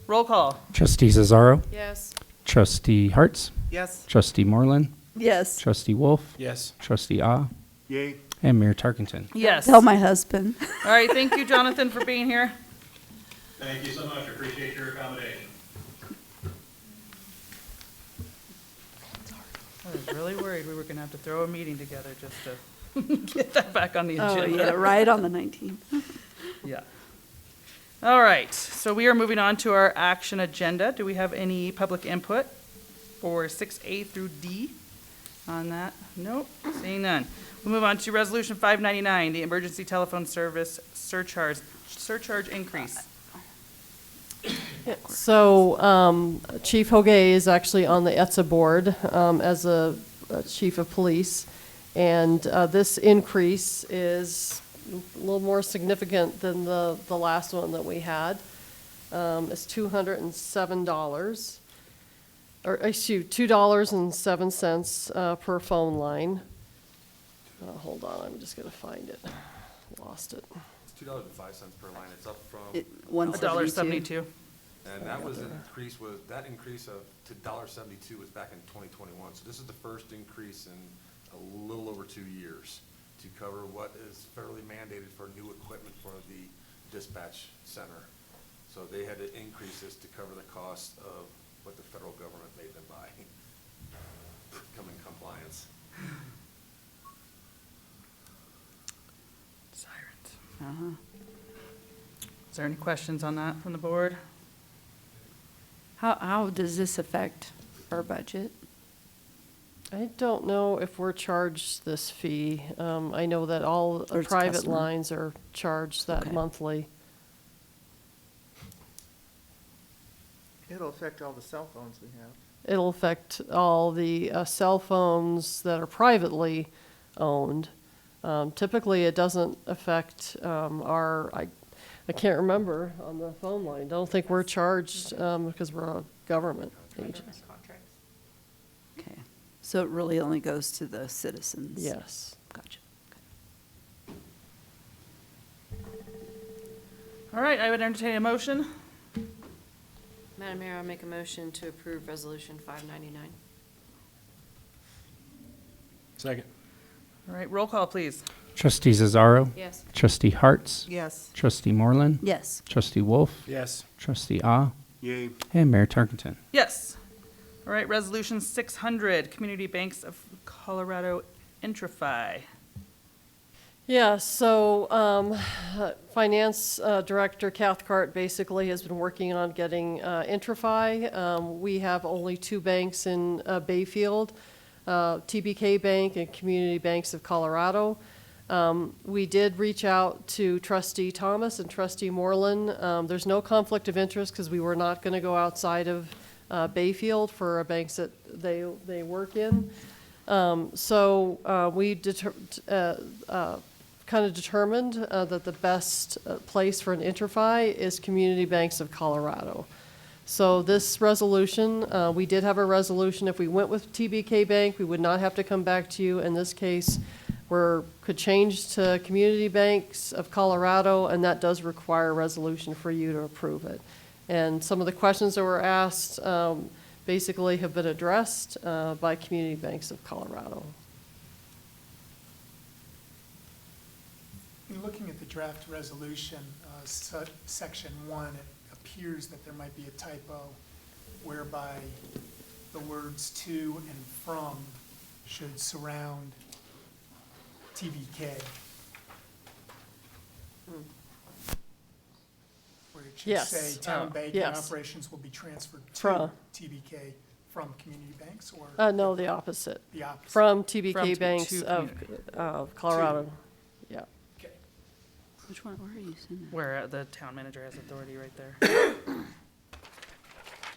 Roll call. Trustee Cesaro, Yes. Trustee Hartz, Yes. Trustee Moreland, Yes. Trustee Wolf, Yes. Trustee Ah, Yay. and Mayor Tarkenton. Yes. Tell my husband. All right, thank you, Jonathan, for being here. Thank you so much. I appreciate your accommodation. I was really worried we were going to have to throw a meeting together just to get that back on the Oh, agenda. yeah, right on the 19th. Yeah. All right, so we are moving on to our action agenda. Do we have any public input for 6A through D on that? Nope, seeing none. We'll move on to Resolution 599, the emergency telephone service surcharge increase. So Chief Hogue is actually on the ETSA board as a chief of police, And this increase is a little more significant than the last one that we had. It's $207, or excuse, $2.07 per phone line. Hold on, I'm just gonna find it. Lost it. It's $2.05 per line. It's up from, $1.72. and that was an increase, that increase to $1.72 was back in 2021. So this is the first increase in a little over 2 years to cover what is federally mandated for new equipment for the dispatch center. So they had to increase this to cover the cost of what the federal government made them buy. Come in compliance. Sirens. Uh-huh. Is there any questions on that from the board? How does this affect our budget? I don't know if we're charged this fee. I know that all Or it's private customer. lines are charged that Okay. monthly. It'll affect all the cell phones we have. It'll affect all the cell phones that are privately owned. Typically, it doesn't affect I can't remember on the phone line. Don't think we're charged because we're a government agency. Okay, so it really only goes to the citizens? Yes. Gotcha. All right, I would entertain a motion. Madam Mayor, I'll make a motion to approve Resolution 599. Second. All right, roll call, please. Trustee Zazzaro. Yes. Trustee Hartz. Yes. Trustee Moreland. Yes. Trustee Wolf. Yes. Trustee Ah. Yay. And Mayor Tarkenton. Yes. All right, Resolution 600, Community Banks of Colorado Intrify. Yeah, so Finance Director Cathcart basically has been working on getting Intrify. We have only 2 banks in Bayfield, TBK Bank and Community Banks of Colorado. We did reach out to Trustee Thomas and Trustee Moreland. There's no conflict of interest because we were not going to go outside of Bayfield for banks that they work in. So we kind of determined that the best place for an Intrify is Community Banks of Colorado. So this resolution, we did have a resolution. If we went with TBK Bank, we would not have to come back to you. In this case, could change to Community Banks of Colorado, and that does require a resolution for you to approve it. And some of the questions that were asked basically have been addressed by Community Banks of Colorado. In looking at the draft resolution, section 1, it appears that there might be a typo whereby the words to and from should surround TBK. Where it should Yes. say town banking Yes. operations will be transferred to From. TBK from community banks, or No, the opposite. the opposite? From TBK From Banks to of Colorado. Yeah. Okay. Which one, where are you seeing that? Where the town manager has authority right there.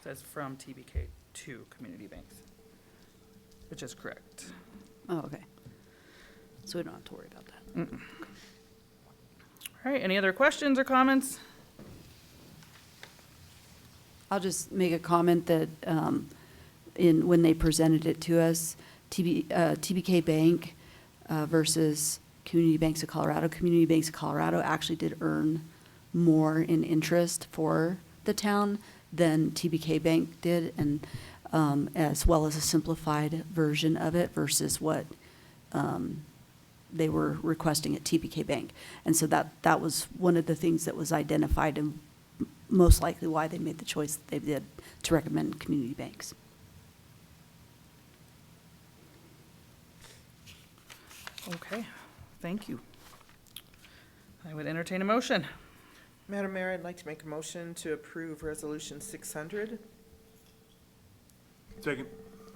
Says from TBK to community banks, which is correct. Oh, okay. So we don't have to worry about that. All right, any other questions or comments? I'll just make a comment that when they presented it to us, TBK Bank versus Community Banks of Colorado, Community Banks of Colorado actually did earn more in interest for the town than TBK Bank did, and as well as a simplified version of it versus what they were requesting at TBK Bank. And so that was one of the things that was identified and most likely why they made the choice that they did to recommend community banks. Okay, thank you. I would entertain a motion. Madam Mayor, I'd like to make a motion to approve Resolution 600. Second.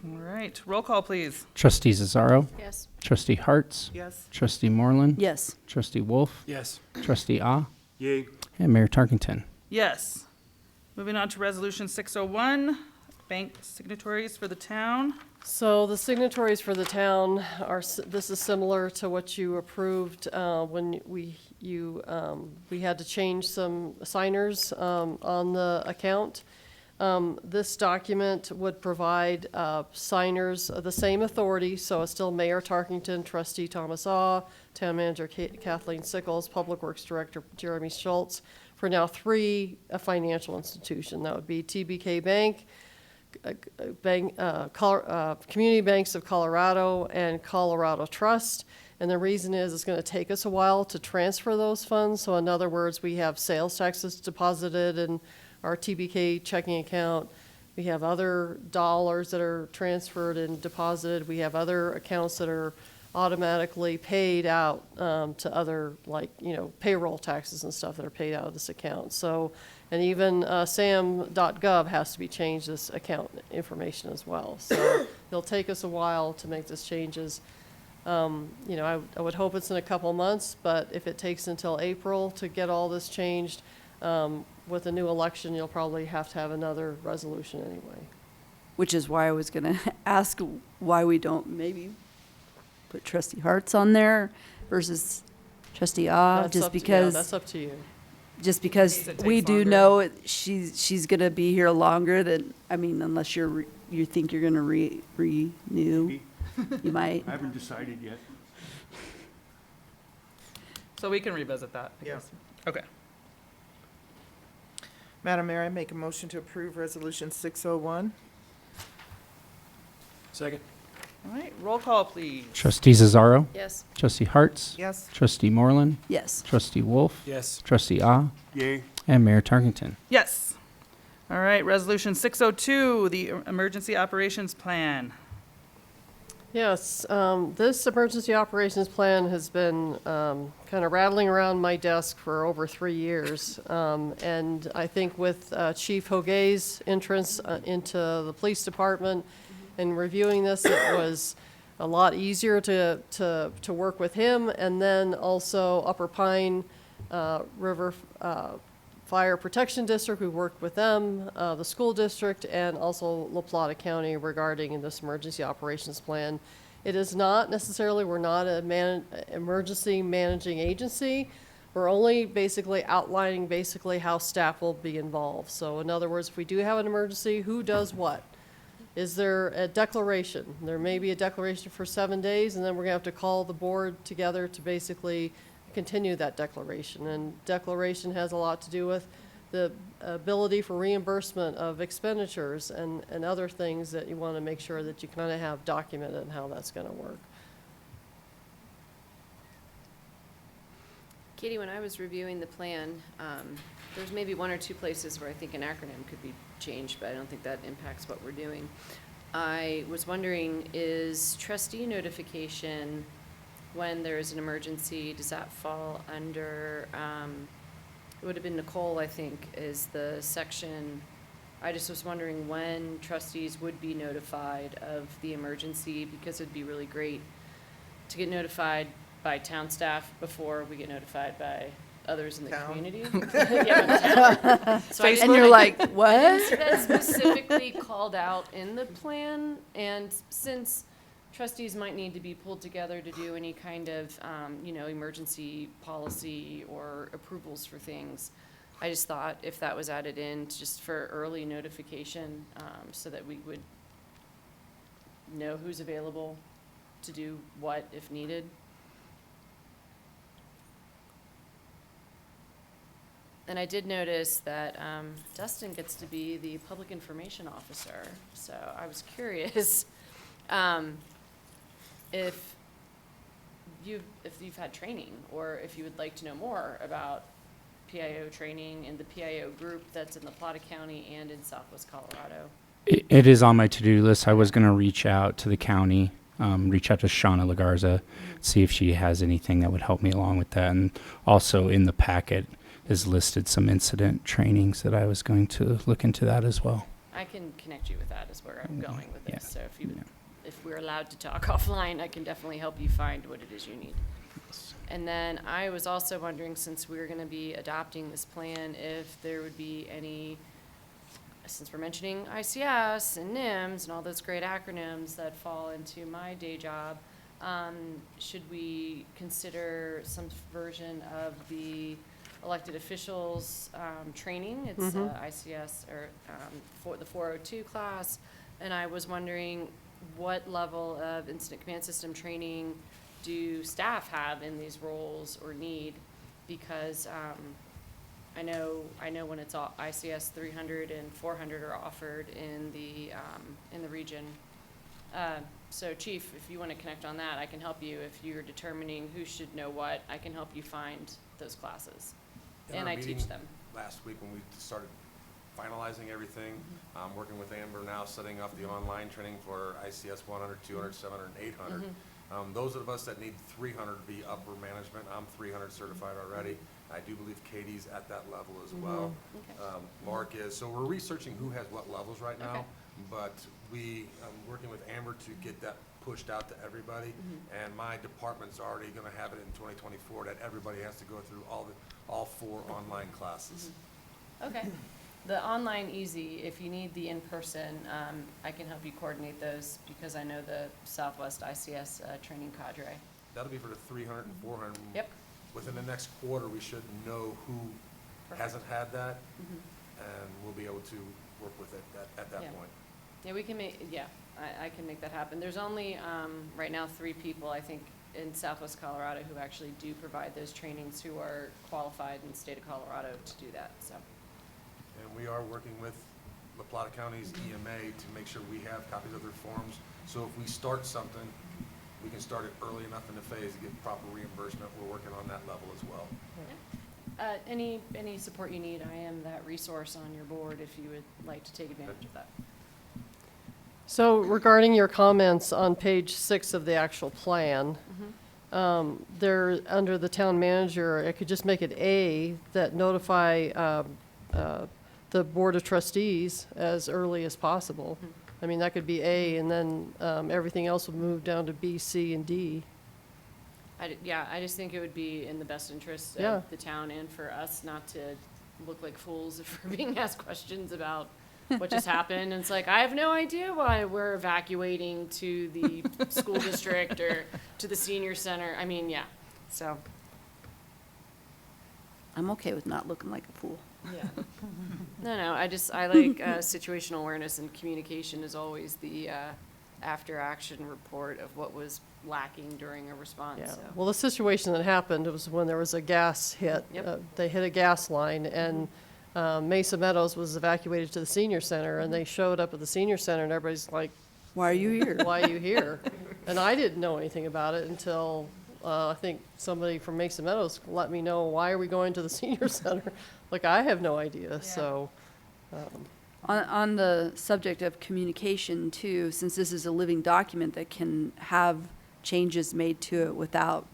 All right, roll call, please. Trustee Zazzaro. Yes. Trustee Hartz. Yes. Trustee Moreland. Yes. Trustee Wolf. Yes. Trustee Ah. Yay. And Mayor Tarkenton. Yes. Moving on to Resolution 601, bank signatories for the town. So the signatories for the town are, this is similar to what you approved when we had to change some signers on the account. This document would provide signers the same authority, so it's still Mayor Tarkington, Trustee Thomas Awe, Town Manager Kathleen Sickles, Public Works Director Jeremy Schultz, for now 3 financial institution. That would be TBK Bank, Community Banks of Colorado, and Colorado Trust. And the reason is it's going to take us a while to transfer those funds. So in other words, we have sales taxes deposited in our TBK checking account. We have other dollars that are transferred and deposited. We have other accounts that are automatically paid out to other, like, payroll taxes and stuff that are paid out of this account. So, and even sam.gov has to be changed, this account information as well. So it'll take us a while to make these changes. I would hope it's in a couple months, but if it takes until April to get all this changed, with a new election, you'll probably have to have another resolution anyway. Which is why I was going to ask why we don't maybe put Trustee Hart's on there versus Trustee Ah, That's just up to- yeah, because. that's up to you. Just because Means it we takes do longer. know she's going to be here longer than, unless you think you're going to renew, Maybe. you might. I haven't decided yet. So we can revisit that, I Yeah. guess. Okay. Madam Mayor, I make a motion to approve Resolution 601. Second. All right, roll call, please. Trustee Cesaro, Yes. Trustee Hartz, Yes. Trustee Moreland, Yes. Trustee Wolf, Yes. Trustee Ah, Yay. and Mayor Tarkington. Yes. All right, Resolution 602, the Emergency Operations Plan. Yes, this emergency operations plan has been kind of rattling around my desk for over 3 years. And I think with Chief Hoguet's entrance into the police department and reviewing this, it was a lot easier to work with him. And then also Upper Pine River Fire Protection District, we worked with them, the school district, and also La Plata County regarding this emergency operations plan. It is not necessarily, we're not an emergency managing agency. We're only basically outlining how staff will be involved. So in other words, if we do have an emergency, who does what? Is there a declaration? There may be a declaration for 7 days, and then we're gonna have to call the board together to basically continue that declaration. And declaration has a lot to do with the ability for reimbursement of expenditures and other things that you want to make sure that you kind of have documented and how that's going to work. Katie, when I was reviewing the plan, there's maybe 1 or 2 places where I think an acronym could be changed, but I don't think that impacts what we're doing. I was wondering, is trustee notification when there's an emergency, does that fall under, it would have been Nicole, I think, is the section. I just was wondering when trustees would be notified of the emergency, because it'd be really great to get notified by town staff before we get notified by others in the Town? community. Yeah, town. So I And you're like, what? that's specifically called out in the plan, and since trustees might need to be pulled together to do any kind of, emergency policy or approvals for things, I just thought if that was added in just for early notification, so that we would know who's available to do what if needed. And I did notice that Dustin gets to be the public information officer, so I was curious if you've had training, or if you would like to know more about PIO training and the PIO group that's in La Plata County and in Southwest Colorado. It is on my to-do list. I was going to reach out to the county, reach out to Shauna Lagarza, see if she has anything that would help me along with that. And also in the packet is listed some incident trainings that I was going to look into that as well. I can connect you with that, is where I'm going with Yeah. this. So if we're allowed to talk offline, I can definitely help you find what it is you need. And then I was also wondering, since we're going to be adopting this plan, if there would be any since we're mentioning ICS and NIMS and all those great acronyms that fall into my day job, should we consider some version of the elected officials training? It's ICS or for the 402 class, and I was wondering what level of incident command system training do staff have in these roles or need? Because I know when it's all ICS 300 and 400 are offered in the region. So Chief, if you want to connect on that, I can help you. If you're determining who should know what, I can help you find those classes. In And our I teach meeting them. Last week when we started finalizing everything, working with Amber now, setting up the online training for ICS 100, 200, 700, and 800. Those of us that need 300 to be upper management, I'm 300 certified already. I do believe Katie's at that level as well. Okay. Mark is. So we're researching who has what levels right now. Okay. But I'm working with Amber to get that pushed out to everybody. And my department's already going to have it in 2024 that everybody has to go through all 4 online classes. Okay. The online easy, if you need the in-person, I can help you coordinate those because I know the Southwest ICS training cadre. That'll be for the 300 and 400. Yep. Within the next quarter, we should know who Perfect. hasn't had that, and we'll be able to work with it at that Yeah. point. Yeah, we can make, yeah, I can make that happen. There's only, right now, 3 people, I think, in Southwest Colorado who actually do provide those trainings who are qualified in the state of Colorado to do that, so. And we are working with La Plata County's EMA to make sure we have copies of their forms. So if we start something, we can start it early enough in the phase to get proper reimbursement. We're working on that level as well. Any support you need, I am that resource on your board if you would like to take advantage of that. So regarding your comments on page 6 of the actual plan, there, under the town manager, I could just make it A, that notify the Board of Trustees as early as possible. I mean, that could be A, and then everything else would move down to B, C, and D. Yeah, I just think it would be in the best interest Yeah. of the town and for us not to look like fools if we're being asked questions about what just happened. And it's like, I have no idea why we're evacuating to the school district or to the senior center. I mean, yeah, so. I'm okay with not looking like a fool. Yeah. No, I like situational awareness, and communication is always the after-action report of what was lacking during a response, Yeah, so. well, the situation that happened was when there was a gas hit. Yep. They hit a gas line, and Mesa Meadows was evacuated to the senior center, and they showed up at the senior center, and everybody's like, Why are you here? why are you here? And I didn't know anything about it until, I think somebody from Mesa Meadows let me know, why are we going to the senior center? Like, I have no idea, so. On the subject of communication too, since this is a living document that can have changes made to it without,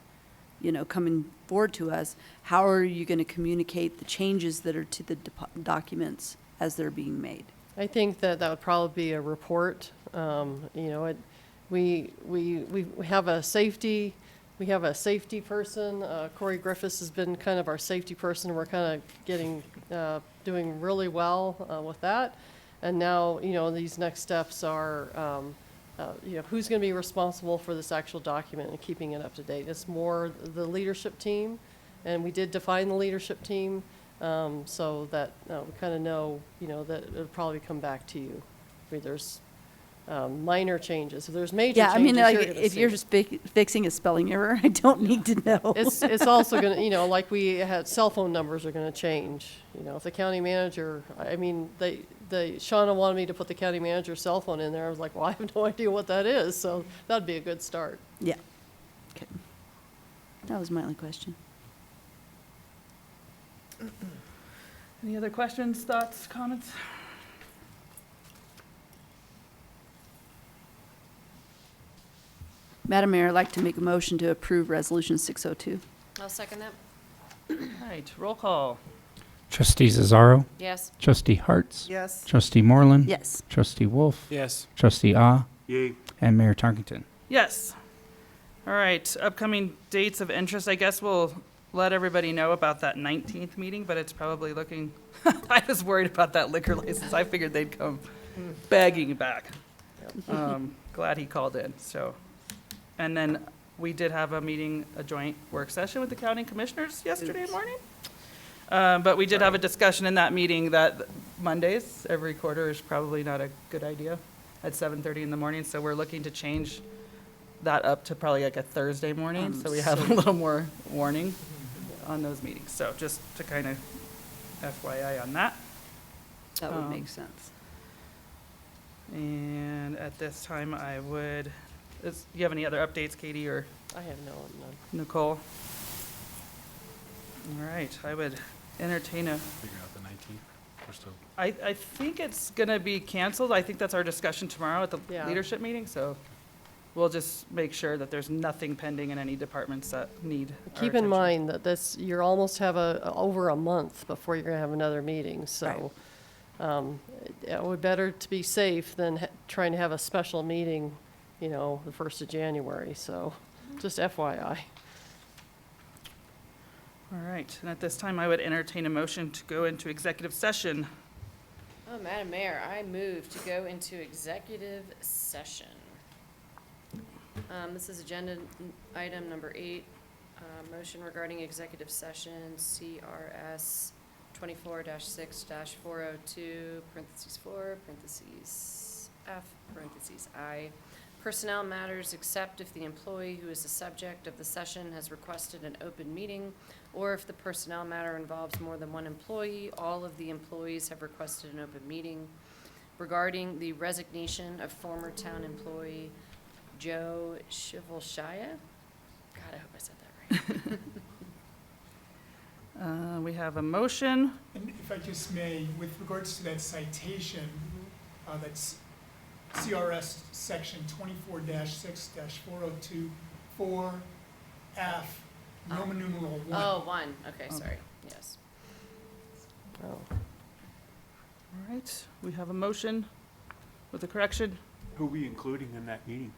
coming forward to us, how are you going to communicate the changes that are to the documents as they're being made? I think that would probably be a report. We have a safety, person. Corey Griffiths has been kind of our safety person. We're kind of doing really well with that. And now, these next steps are, who's going to be responsible for this actual document and keeping it up to date. It's more the leadership team, and we did define the leadership team, so that we kind of know, that it'll probably come back to you. I mean, there's minor changes. If there's major Yeah, I mean, changes, like, you're gonna if see you're it. just fixing a spelling error, I don't need to know. It's also going to, like we had, cell phone numbers are going to change. If the county manager, Shauna wanted me to put the county manager's cell phone in there. I was like, well, I have no idea what that is, so that'd be a good start. Yeah. Okay. That was my only question. Any other questions, thoughts, comments? Madam Mayor, I'd like to make a motion to approve Resolution 602. I'll second that. All right, roll call. Trustee Cesaro. Yes. Trustee Hartz. Yes. Trustee Moreland. Yes. Trustee Wolf. Yes. Trustee Ah. Yay. And Mayor Tarkington. Yes. All right, upcoming dates of interest, I guess we'll let everybody know about that 19th meeting, but it's probably looking, I was worried about that liquor license. I figured they'd come begging back. Glad he called in, so. And then we did have a meeting, a joint work session with the county commissioners yesterday morning. But we did have a discussion in that meeting that Mondays, every quarter, is probably not a good idea at 7:30 in the morning, so we're looking to change that up to probably like a Thursday morning, so we have a little more warning on those meetings. So just to kind of FYI on that. That would make sense. And at this time, I would, do you have any other updates, Katie or I have none. Nicole? All right, I would entertain a, Figure out the 19th. We're still, I think it's gonna be canceled. I think that's our discussion tomorrow at the Yeah. leadership meeting, so we'll just make sure that there's nothing pending in any departments that need our Keep in attention. mind that you're almost have over a month before you're gonna have another meeting, so. It would better to be safe than trying to have a special meeting, the 1st of January, so just FYI. All right, and at this time, I would entertain a motion to go into executive session. Oh, Madam Mayor, I move to go into executive session. This is agenda item number 8, motion regarding executive session, CRS 24-6-402, parentheses 4, parentheses F, parentheses I. Personnel matters except if the employee who is the subject of the session has requested an open meeting, or if the personnel matter involves more than one employee, all of the employees have requested an open meeting. Regarding the resignation of former town employee Joe Shivelshire. God, I hope I said that right. We have a motion. And if I just may, with regards to that citation, that's CRS section 24-6-4024F, Roman numeral 1. Oh, 1, okay, sorry, yes. Oh. All right, we have a motion with a correction. Who are we including in that meeting?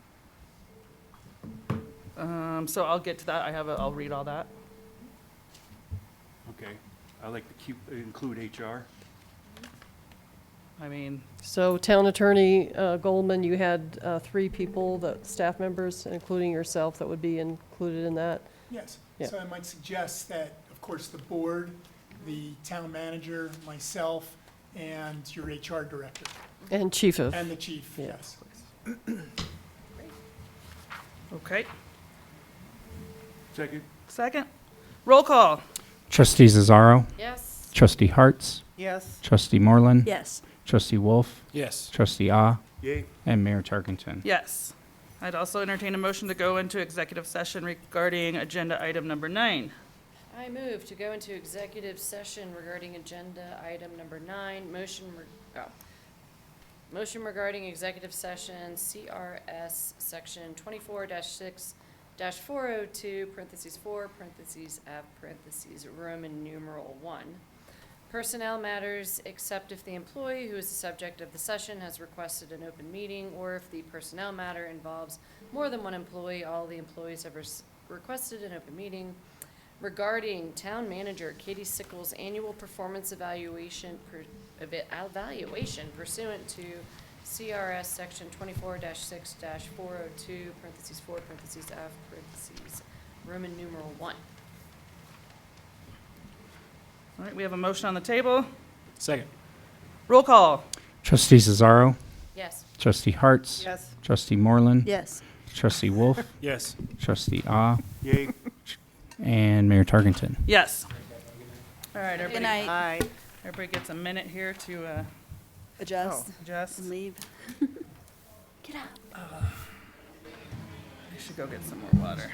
So I'll get to that. I'll read all that. Okay, I like to include HR. I mean, So Town Attorney Goldman, you had 3 people, staff members, including yourself, that would be included in that? Yes, Yeah. so I might suggest that, of course, the board, the town manager, myself, and your HR director, And chief of? and the chief, Yeah. yes. okay. Second? Second. Roll call. Trustee Cesaro, Yes? Trustee Hartz, Yes. Trustee Moreland, Yes. Trustee Wolf, yes. Trustee Ah, Yay. and Mayor Tarkenton. Yes. I'd also entertain a motion to go into executive session regarding agenda item number 9. I move to go into executive session regarding agenda item number 9, motion regarding executive session, CRS section 24-6-402, parentheses 4, parentheses F, parentheses Roman numeral 1. Personnel matters, except if the employee who is the subject of the session has requested an open meeting, or if the personnel matter involves more than one employee, all the employees have requested an open meeting. Regarding Town Manager Katie Sickles' annual performance evaluation pursuant to CRS Section 24-6-402, parentheses 4, parentheses F, parentheses Roman numeral 1. All right, we have a motion on the table. Second, Roll call. Trustee Cesaro, Yes. Trustee Hartz, Yes. Trustee Moreland, Yes. Trustee Wolf, yes. Trustee Ah, Yay. and Mayor Tarkenton. Yes. All right, Good everybody. night. Aye. Everybody gets a minute here to Adjust adjust. and leave. Get up. I should go get some more water.